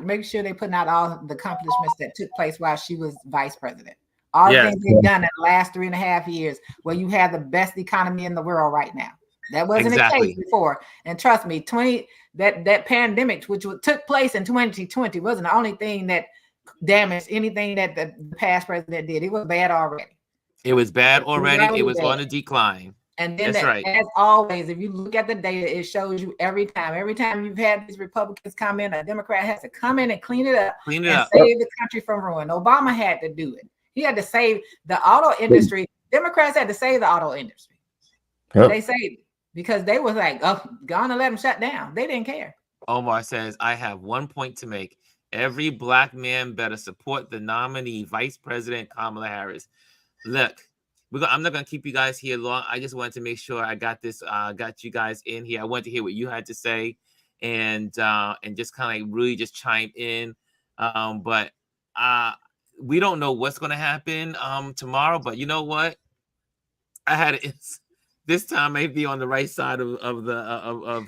make sure they're putting out all the accomplishments that took place while she was vice president. All the things they've done in the last 3.5 years, where you have the best economy in the world right now. That wasn't the case before. And trust me, that pandemic, which took place in 2020, wasn't the only thing that damaged anything that the past president did. It was bad already. It was bad already. It was on a decline. And then as always, if you look at the data, it shows you every time you've had these Republicans come in, a Democrat has to come in and clean it up and save the country from ruin. Obama had to do it. He had to save the auto industry. Democrats had to save the auto industry. Yep. They saved it because they was like, oh, gonna let them shut down. They didn't care. Omar says, I have one point to make. Every black man better support the nominee, Vice President Kamala Harris. Look, I'm not going to keep you guys here long. I just wanted to make sure I got this, got you guys in here. I wanted to hear what you had to say and just kind of like really just chime in. But we don't know what's going to happen tomorrow, but you know what? I had this time maybe on the right side of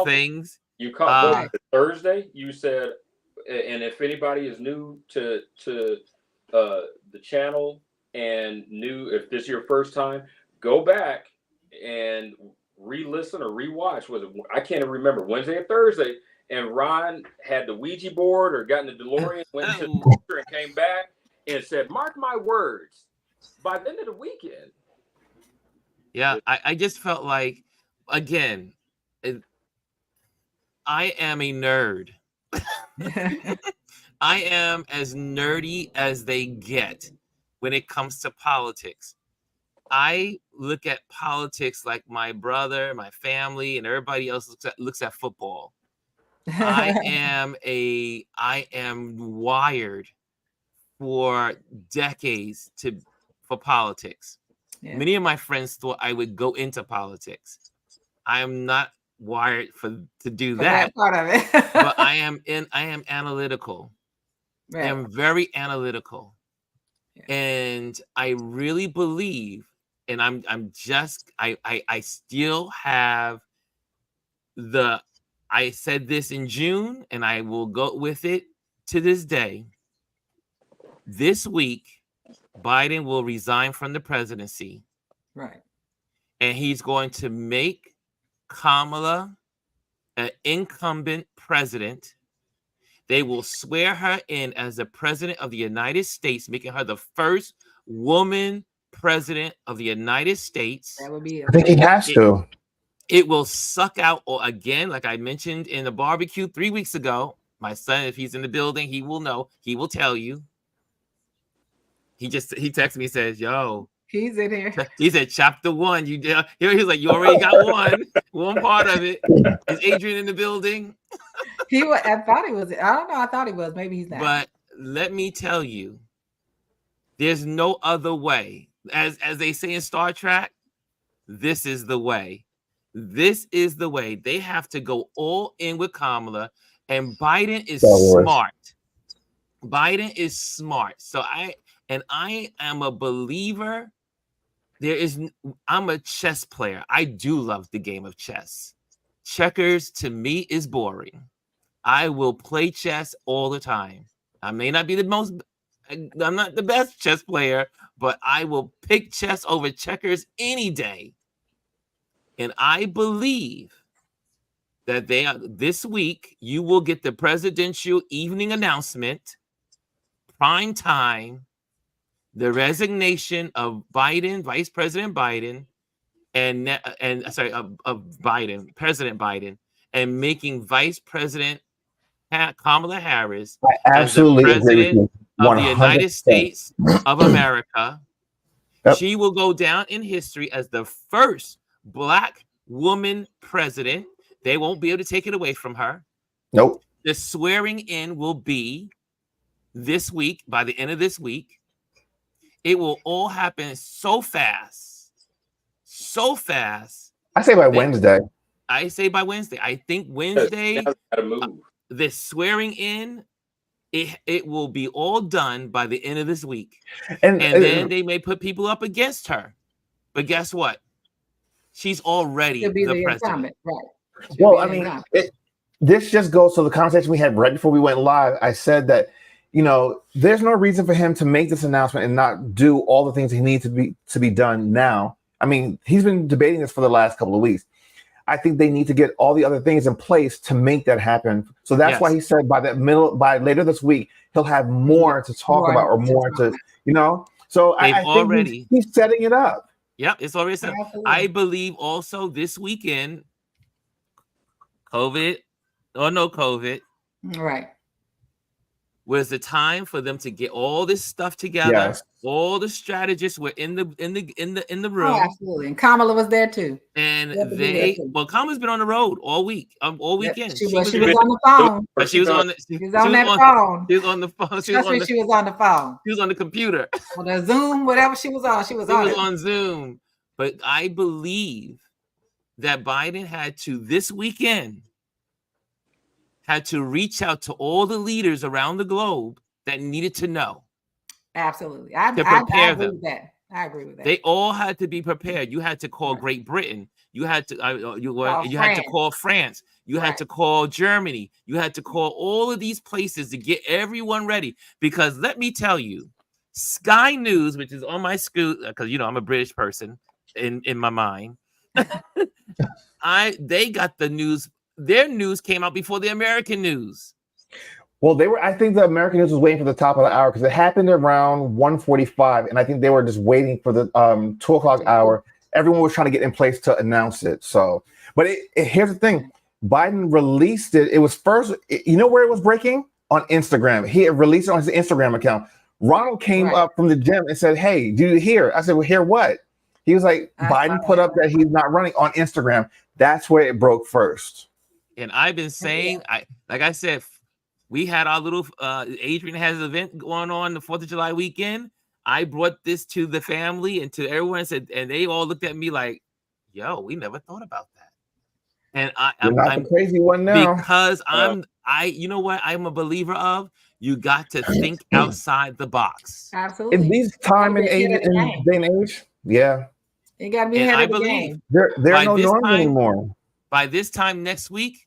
things. You caught Thursday. You said, and if anybody is new to the channel and new, if this is your first time, go back and re-listen or re-watch. I can't even remember, Wednesday or Thursday. And Ron had the Ouija board or got in the DeLorean, went to the picture and came back and said, "Mark my words, by the end of the weekend." Yeah, I just felt like, again, I am a nerd. I am as nerdy as they get when it comes to politics. I look at politics like my brother, my family, and everybody else looks at football. I am wired for decades for politics. Yeah. Many of my friends thought I would go into politics. I am not wired to do that part of it. But I am analytical. Right. I am very analytical. Yeah. And I really believe, and I still have I said this in June, and I will go with it to this day. This week, Biden will resign from the presidency. Right. And he's going to make Kamala an incumbent president. They will swear her in as the president of the United States, making her the first woman president of the United States. That would be I think he has to. It will suck out, or again, like I mentioned in the barbecue 3 weeks ago, my son, if he's in the building, he will know. He will tell you. He texted me, says, "Yo, he's in here." He said, "Chapter 1, you did." He was like, "You already got one part of it." Is Adrian in the building? I thought he was. I don't know. I thought he was. Maybe he's not. But let me tell you, there's no other way. As they say in Star Trek, this is the way. This is the way. They have to go all in with Kamala, and Biden is smart. Biden is smart. So I am a believer. I'm a chess player. I do love the game of chess. Checkers to me is boring. I will play chess all the time. I may not be I'm not the best chess player, but I will pick chess over checkers any day. And I believe that this week, you will get the presidential evening announcement, prime time, the resignation of Biden, Vice President Biden, President Biden, and making Vice President Kamala Harris absolutely as the president of the United States of America. Yep. She will go down in history as the first Black woman president. They won't be able to take it away from her. Nope. The swearing in will be this week, by the end of this week. It will all happen so fast. So fast. I say by Wednesday. I say by Wednesday. I think Wednesday, the swearing in, it will be all done by the end of this week. And then they may put people up against her. But guess what? She's already the president. Right. Well, I mean, this just goes to the conversation we had right before we went live. I said that, there's no reason for him to make this announcement and not do all the things he needs to be done now. I mean, he's been debating this for the last couple of weeks. I think they need to get all the other things in place to make that happen. So that's why he said by later this week, he'll have more to talk about or more to, So I think he's setting it up. Yep, it's already set. I believe also this weekend, COVID or no COVID, right, was the time for them to get all this stuff together. Yes. All the strategists were in the room. Oh, absolutely, and Kamala was there too. And Kamala's been on the road all week, all weekend. She was on the phone. But she was on the phone. She was on the phone. She was on the phone. She was on the phone. She was on the computer. On the Zoom, whatever she was on, she was on Zoom. But I believe that Biden had to this weekend reach out to all the leaders around the globe that needed to know. Absolutely. I agree with that. I agree with that. They all had to be prepared. You had to call Great Britain. You had to had to call France. You had to call Germany. You had to call all of these places to get everyone ready. Because let me tell you, Sky News, which is on my scoot, because I'm a British person in my mind. They got the news. Their news came out before the American news. Well, I think the American news was waiting for the top of the hour because it happened around 1:45, and I think they were just waiting for the 2 o'clock hour. Everyone was trying to get in place to announce it. So, but here's the thing: Biden released it. It was first. You know where it was breaking? On Instagram. He had released it on his Instagram account. Ronald came up from the gym and said, "Hey, do you hear?" I said, "Well, hear what?" He was like, "Biden put up that he's not running on Instagram." That's where it broke first. And I've been saying, like I said. We had our little Adrian has an event going on the 4th of July weekend. I brought this to the family and to everyone and they all looked at me like, yo, we never thought about that. And I'm the crazy one now. Because you know what I'm a believer of? You got to think outside the box. Absolutely. In these time and age, day and age, yeah. You gotta be ahead of the game. There are no norms anymore. By this time next week,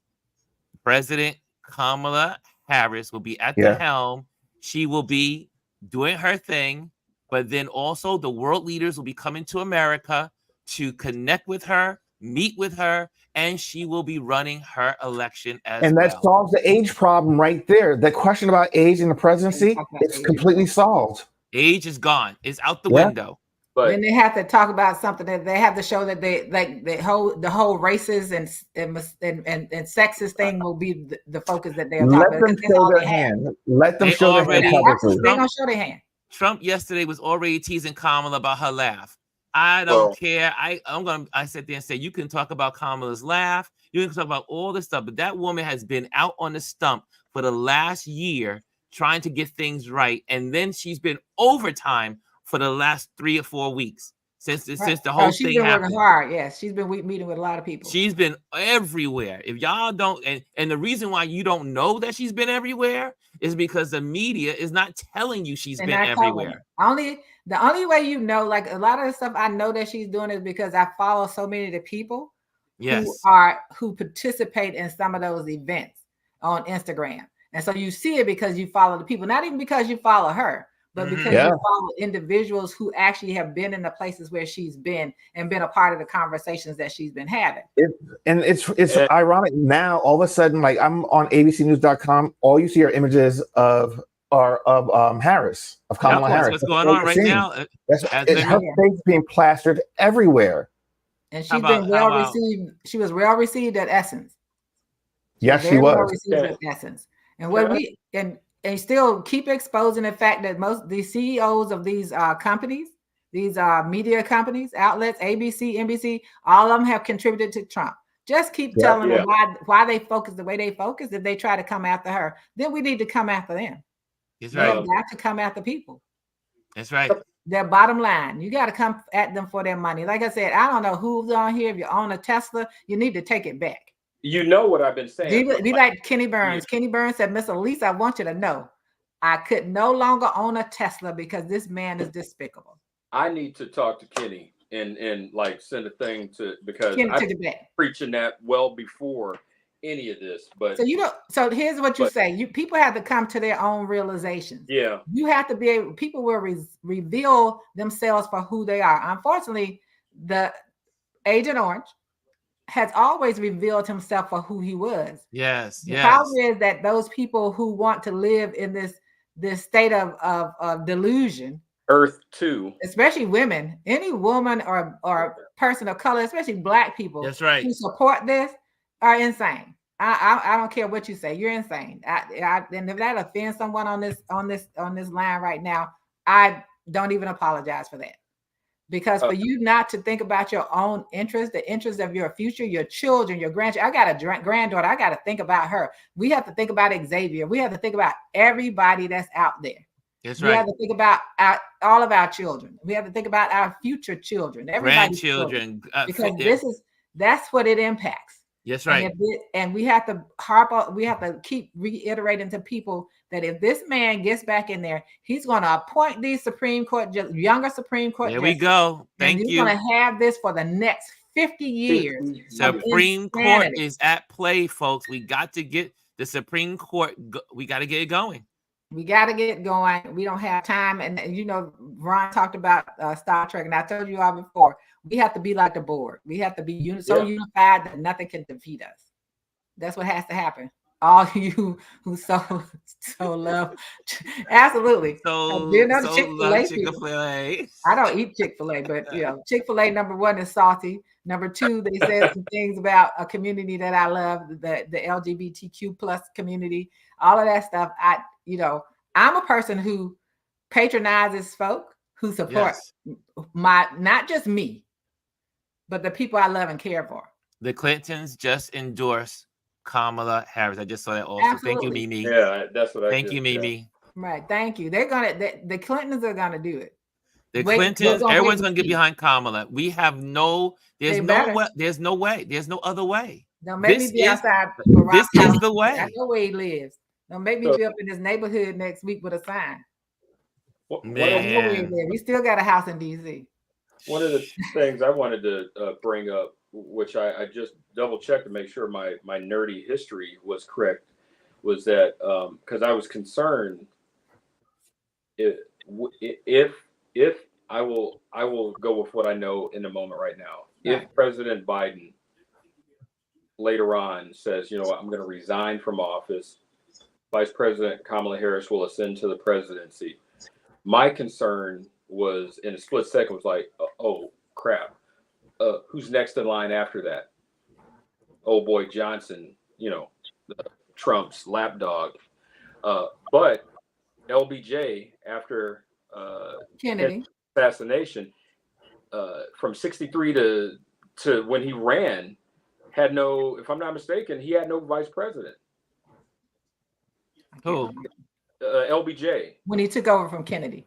President Kamala Harris will be at the helm. She will be doing her thing, but then also the world leaders will be coming to America to connect with her, meet with her, and she will be running her election as well. And that solves the age problem right there. The question about age in the presidency, it's completely solved. Age is gone. It's out the window. But then they have to talk about something that they have to show that they like the whole races and sexist thing will be the focus that they're talking about. Let them show their hand. Let them show their hand publicly. They're gonna show their hand. Trump yesterday was already teasing Kamala about her laugh. I don't care. I sat there and said, you can talk about Kamala's laugh. You can talk about all this stuff, but that woman has been out on the stump for the last year trying to get things right, and then she's been overtime for the last 3 or 4 weeks since the whole thing happened. She's been working hard. Yes, she's been meeting with a lot of people. She's been everywhere. If y'all don't, and the reason why you don't know that she's been everywhere is because the media is not telling you she's been everywhere. The only way you know, like a lot of the stuff I know that she's doing is because I follow so many of the people who participate in some of those events on Instagram. And so you see it because you follow the people, not even because you follow her. But because you follow individuals who actually have been in the places where she's been and been a part of the conversations that she's been having. It's ironic now, all of a sudden, like I'm on abcnews.com, all you see are images of Harris, of Kamala Harris. What's going on right now? Her face being plastered everywhere. And she's been well received. She was well received at Essence. Yes, she was. Well received at Essence. And what and still keep exposing the fact that most the CEOs of these companies, these media companies, outlets, ABC, NBC, all of them have contributed to Trump. Just keep telling them why they focus the way they focus. If they try to come after her, then we need to come after them. That's right. They have to come after people. That's right. Their bottom line. You got to come at them for their money. Like I said, I don't know who's on here. If you own a Tesla, you need to take it back. You know what I've been saying. Be like Kenny Burns. Yeah. Kenny Burns said, Miss Elise, I want you to know I could no longer own a Tesla because this man is despicable. I need to talk to Kenny and like send a thing because I'm preaching that well before any of this. But so here's what you say. People have to come to their own realizations. Yeah. You have to be able, people will reveal themselves for who they are. Unfortunately, the Agent Orange has always revealed himself for who he was. Yes. The problem is that those people who want to live in this state of delusion, Earth 2, especially women, any woman or person of color, especially Black people, that's right, who support this are insane. I don't care what you say, you're insane. And if that offends someone on this line right now, I don't even apologize for that. Because for you not to think about your own interest, the interest of your future, your children, your grandchildren. I got a granddaughter. I got to think about her. We have to think about Xavier. We have to think about everybody that's out there. That's right. We have to think about all of our children. We have to think about our future children, grandchildren, because that's what it impacts. Yes, right. And we have to harp on, we have to keep reiterating to people that if this man gets back in there, he's going to appoint these Supreme Court younger Supreme Court There we go. Thank you. He's going to have this for the next 50 years. Supreme Court is at play, folks. We got to get the Supreme Court. We got to get it going. We got to get going. We don't have time. And you know, Ron talked about Star Trek, and I told you all before, we have to be like the board. We have to be so unified that nothing can defeat us. That's what has to happen. All you who so love, absolutely. So Chick-fil-A. I don't eat Chick-fil-A, but you know, Chick-fil-A #1 is salty. #2, they said some things about a community that I love, the LGBTQ plus community, all of that stuff. I'm a person who patronizes folk who support not just me, but the people I love and care for. The Clintons just endorsed Kamala Harris. I just saw that also. Absolutely. Thank you, Mimi. Yeah, that's what I Thank you, Mimi. Right. Thank you. They're the Clintons are gonna do it. The Clintons, everyone's gonna get behind Kamala. We have there's no other way. Don't make me be outside. This is the way. I know where he lives. Don't make me be up in his neighborhood next week with a sign. Man. We still got a house in DC. One of the things I wanted to bring up, which I just double checked to make sure my nerdy history was correct, was that because I was concerned if I will go with what I know in the moment right now. Right. If President Biden later on says, you know what, I'm going to resign from office, Vice President Kamala Harris will ascend to the presidency. My concern was, in a split second, was like, oh crap, who's next in line after that? Oh boy, Johnson, you know, Trump's lapdog. But LBJ, after Kennedy assassination, from 63 to when he ran, had no, if I'm not mistaken, he had no vice president. Who? LBJ. When he took over from Kennedy.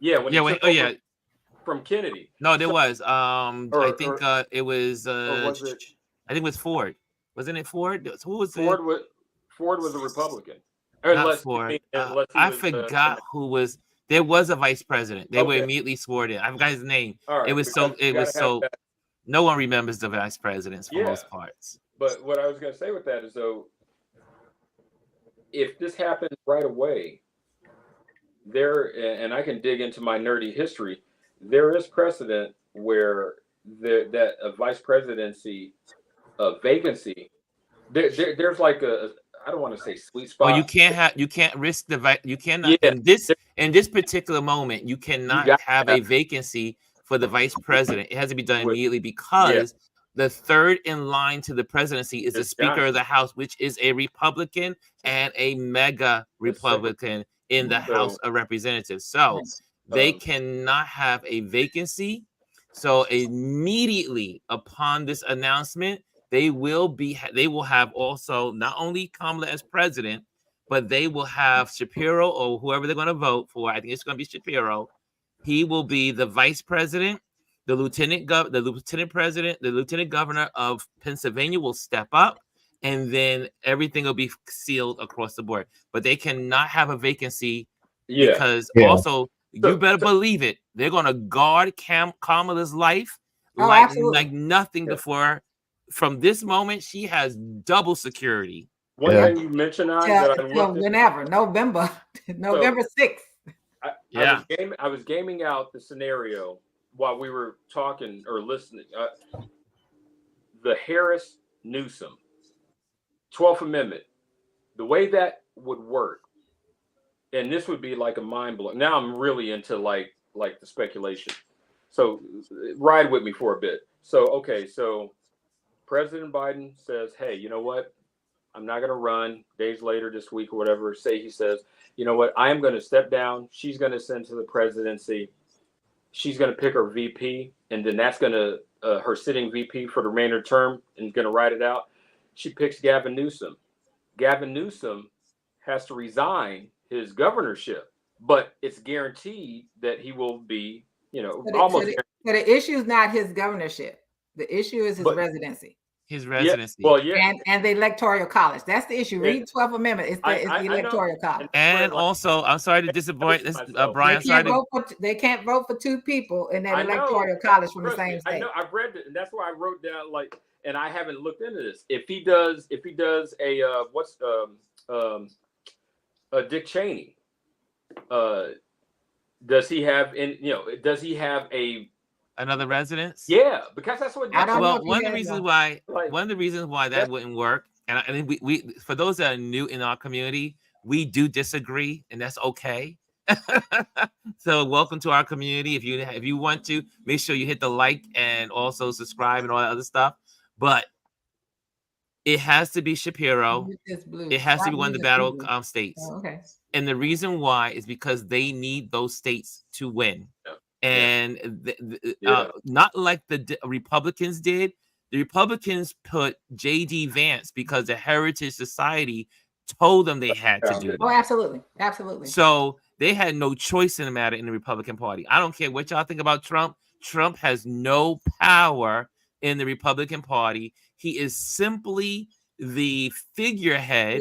From Kennedy. No, there was. I think it was. I think it was Ford. Wasn't it Ford? Who was Ford? Ford was a Republican. Not Ford. I forgot who was. There was a vice president. They were immediately sworn in. I forgot his name. Right, it was so. No one remembers the vice presidents for most parts. But what I was going to say with that is, though, if this happened right away, and I can dig into my nerdy history, there is precedent where that a vice presidency vacancy, there's like I don't want to say sweet spot. Well, you can't risk you cannot in this particular moment, you cannot have a vacancy for the vice president. It has to be done immediately because the third in line to the presidency is the Speaker of the House, which is a Republican and a mega Republican in the House of Representatives. So they cannot have a vacancy. So immediately upon this announcement, they will have also not only Kamala as president, but they will have Shapiro or whoever they're going to vote for. I think it's going to be Shapiro. He will be the vice president. The lieutenant president, the lieutenant governor of Pennsylvania will step up, and then everything will be sealed across the board. But they cannot have a vacancy because also you better believe it. They're going to guard Kamala's life like nothing before. From this moment, she has double security. One thing you mentioned whenever November 6th. I was gaming out the scenario while we were talking or listening. The Harris Newsom 12th Amendment, the way that would work, and this would be like a mind blow. Now I'm really into like the speculation. So ride with me for a bit. So President Biden says, hey, you know what? I'm not going to run. Days later this week or whatever, he says, you know what? I am going to step down. She's going to ascend to the presidency. She's going to pick her VP, and then that's going to her sitting VP for the remainder of the term and going to ride it out. She picks Gavin Newsom. Gavin Newsom has to resign his governorship, but it's guaranteed that he will be, almost. But the issue is not his governorship. The issue is his residency. His residency. Yeah. Well, yeah. And the Electoral College. That's the issue. Read 12th Amendment. It's the Electoral College. And also, I'm sorry to disappoint this, Brian. They can't vote for two people in that Electoral College from the same state. I know. I've read it, and that's why I wrote down and I haven't looked into this. If he does a Dick Cheney, does he have another residence? Yeah, because that's what. One of the reasons why that wouldn't work, and we for those that are new in our community, we do disagree, and that's okay. So welcome to our community. If you want to, make sure you hit the like and also subscribe and all that other stuff. But it has to be Shapiro. It has to be one of the battle states. Oh, okay. And the reason why is because they need those states to win. And not like the Republicans did. The Republicans put J.D. Vance because the Heritage Society told them they had to do that. Oh, absolutely. Absolutely. So they had no choice in the matter in the Republican Party. I don't care what y'all think about Trump. Trump has no power in the Republican Party. He is simply the figurehead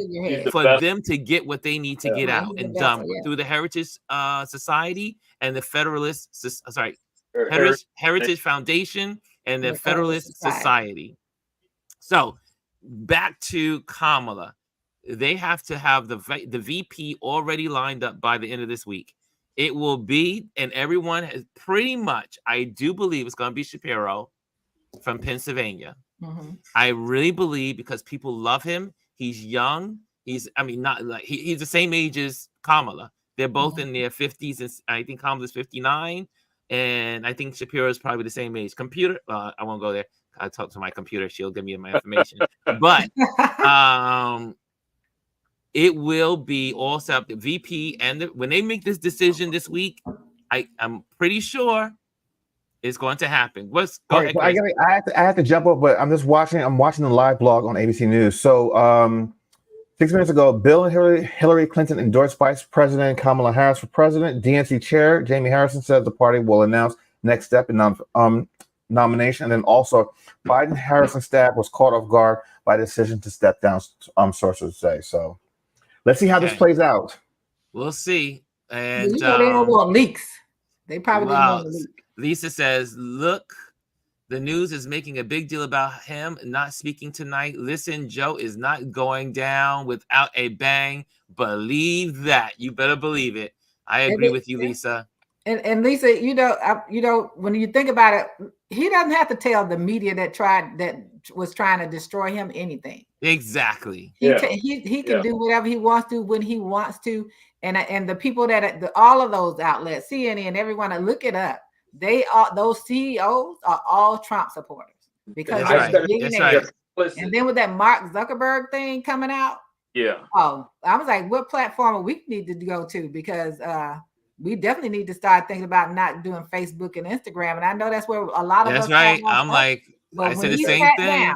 for them to get what they need to get out and done through the Heritage Society and the Heritage Foundation and the Federalist Society. So back to Kamala. They have to have the VP already lined up by the end of this week. It will be, and everyone has pretty much, I do believe it's going to be Shapiro from Pennsylvania. Mm-hmm. I really believe because people love him. He's young. He's the same age as Kamala. They're both in their 50s, and I think Kamala's 59, and I think Shapiro is probably the same age. I won't go there. I talk to my computer; she'll give me my information. But it will be all set up. The VP and when they make this decision this week, I'm pretty sure it's going to happen. Go ahead, I have to jump up, but I'm just watching. I'm watching the live blog on ABC News. So 6 minutes ago, Bill and Hillary Clinton endorsed Vice President Kamala Harris for president. DNC Chair Jamie Harrison says the party will announce next step in nomination. And then also, Biden-Harrison staff was caught off guard by the decision to step down. Sources say so. Let's see how this plays out. We'll see. And they don't want leaks. They probably didn't want to leak. Lisa says, look, the news is making a big deal about him not speaking tonight. Listen, Joe is not going down without a bang. Believe that. You better believe it. I agree with you, Lisa. And Lisa, when you think about it, he doesn't have to tell the media that was trying to destroy him anything. Exactly. He can do whatever he wants to when he wants to, and the people all of those outlets, CNN, everyone, look it up. Those CEOs are all Trump supporters because they're billionaires. And then with that Mark Zuckerberg thing coming out, I was like, what platform we need to go to? Because we definitely need to start thinking about not doing Facebook and Instagram. And I know that's where a lot of us. That's right. I'm like, I said the same thing.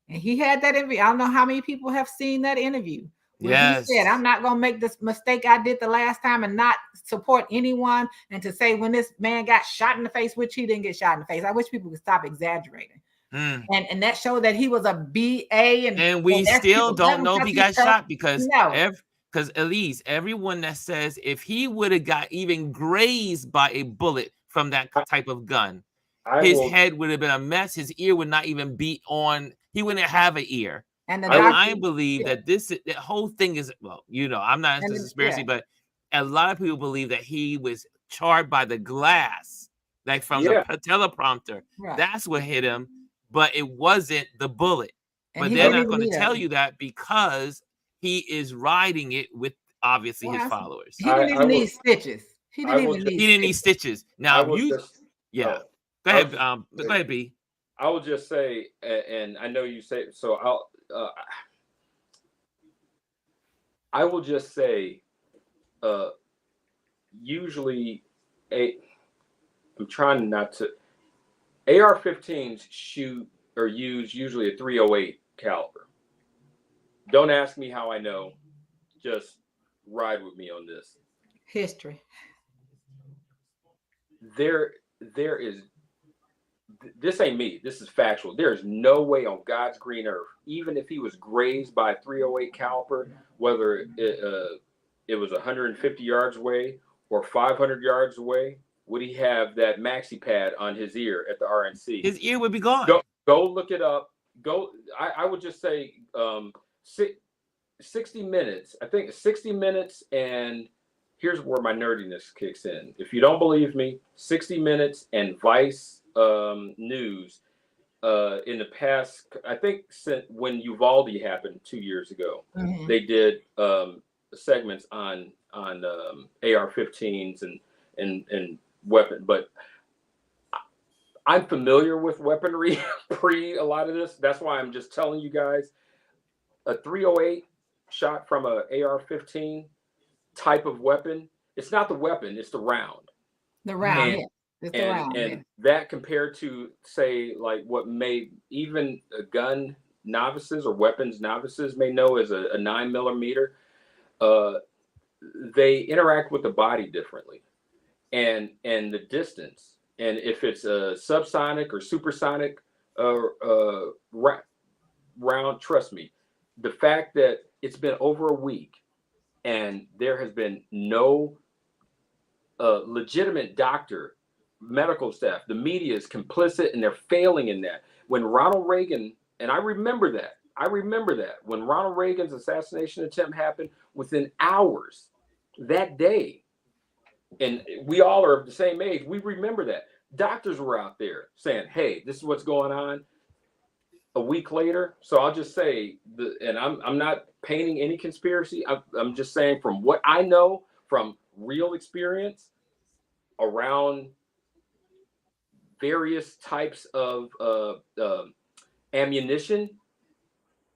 And he had that interview. I don't know how many people have seen that interview. Yes. He said, I'm not going to make this mistake I did the last time and not support anyone. And to say when this man got shot in the face, which he didn't get shot in the face. I wish people would stop exaggerating. And that showed that he was a BA. And we still don't know if he got shot because at least everyone that says if he would have got even grazed by a bullet from that type of gun, his head would have been a mess. His ear would not even be on. He wouldn't have an ear. And I believe that the whole thing is, I'm not into conspiracy, but a lot of people believe that he was charred by the glass, like from the teleprompter. Right. That's what hit him, but it wasn't the bullet. And but they're not going to tell you that because he is riding it with obviously his followers. He didn't even need stitches. He didn't need stitches. Now go ahead. Go ahead, B. I will just say, and I know you say so. I will just say, usually, I'm trying not to. AR-15s shoot or use usually a .308 caliber. Don't ask me how I know. Just ride with me on this. History. There this ain't me. This is factual. There is no way on God's green earth, even if he was grazed by 308 caliber, whether it was 150 yards away or 500 yards away, would he have that maxi pad on his ear at the RNC? His ear would be gone. Go look it up. I would just say 60 minutes. I think 60 minutes, and here's where my nerdiness kicks in. If you don't believe me, 60 Minutes and Vice News in the past, I think since when Uvalde happened 2 years ago, they did segments on AR-15s and weapon. But I'm familiar with weaponry pre a lot of this. That's why I'm just telling you guys, a 308 shot from a AR-15 type of weapon, it's not the weapon, it's the round. The round, yeah. It's the round, and that compared to, say, like what may even gun novices or weapons novices may know as a 9mm, they interact with the body differently, and the distance. And if it's a subsonic or supersonic round, trust me, the fact that it's been over a week and there has been no legitimate doctor, medical staff, the media is complicit and they're failing in that. When Ronald Reagan, and I remember that when Ronald Reagan's assassination attempt happened, within hours that day, and we all are of the same age, we remember that. Doctors were out there saying, hey, this is what's going on. A week later, so I'll just say, and I'm not painting any conspiracy. I'm just saying from what I know from real experience around various types of ammunition.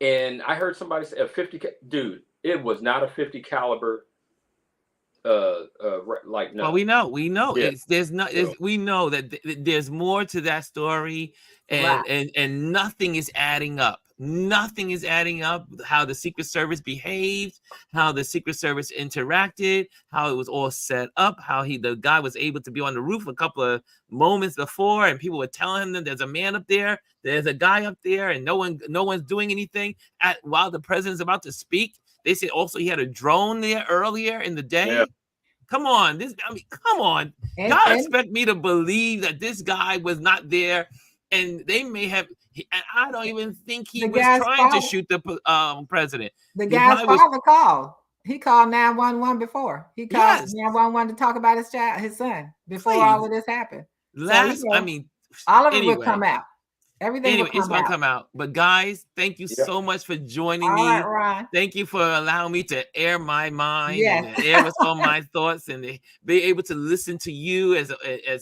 And I heard somebody say a 50, dude, it was not a 50 caliber. Like, no. Well, we know Yeah. We know that there's more to that story, and nothing is adding up. Nothing is adding up. How the Secret Service behaved, how the Secret Service interacted, how it was all set up, how the guy was able to be on the roof a couple of moments before, and people were telling him that there's a man up there, there's a guy up there, and no one's doing anything while the president's about to speak. They said also he had a drone there earlier in the day. Yeah. Come on, come on. Y'all expect me to believe that this guy was not there, and they may have. And I don't even think he was trying to shoot the president. The guy's father called. He called 911 before. He called 911 to talk about his son before all of this happened. All of it would come out. Everything it's gonna come out. But guys, thank you so much for joining me. Right, Ron. Thank you for allowing me to air my mind and air what's on my thoughts, and be able to listen to you as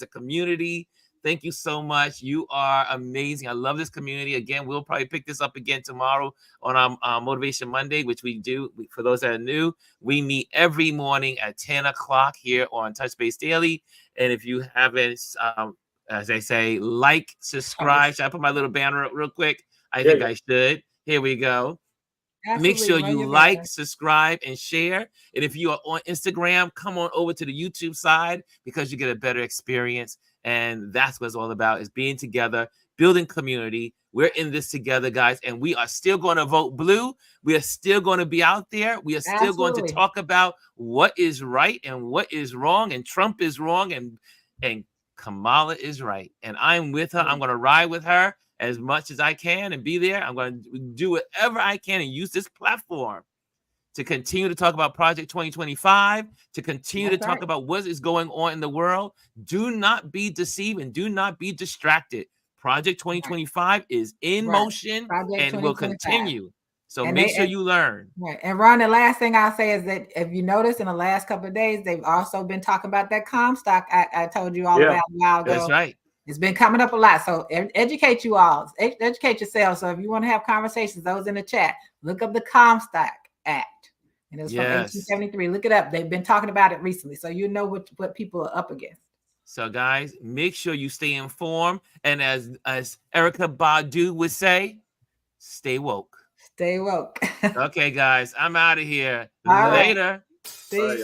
a community. Thank you so much. You are amazing. I love this community. Again, we'll probably pick this up again tomorrow on our Motivation Monday, which we do. For those that are new, we meet every morning at 10 o'clock here on Touch Base Daily. And if you haven't, as I say, like, subscribe. Should I put my little banner up real quick? I think I should. Here we go. Absolutely. Make sure you like, subscribe, and share. And if you are on Instagram, come on over to the YouTube side, because you get a better experience. And that's what it's all about, is being together, building community. We're in this together, guys. And we are still going to vote blue. We are still going to be out there. We are still going to talk about what is right and what is wrong. And Trump is wrong. And Kamala is right. And I'm with her. I'm going to ride with her as much as I can and be there. I'm going to do whatever I can and use this platform to continue to talk about Project 2025, to continue to talk about what is going on in the world. Do not be deceived and do not be distracted. Project 2025 is in motion and will continue. So make sure you learn. Right. And Ron, the last thing I'll say is that if you notice in the last couple of days, they've also been talking about that Comstock I told you all about a while ago. That's right. It's been coming up a lot. So educate you all. Educate yourself. So if you want to have conversations, those in the chat, look up the Comstock Act. And it was from 1873. Look it up. They've been talking about it recently. So you know what people are up against. So guys, make sure you stay informed. And as Erykah Badu would say, stay woke. Stay woke. Okay, guys, I'm out of here. All Later. Right.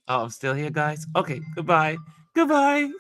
Oh, I'm still here, guys. Okay, goodbye. Goodbye.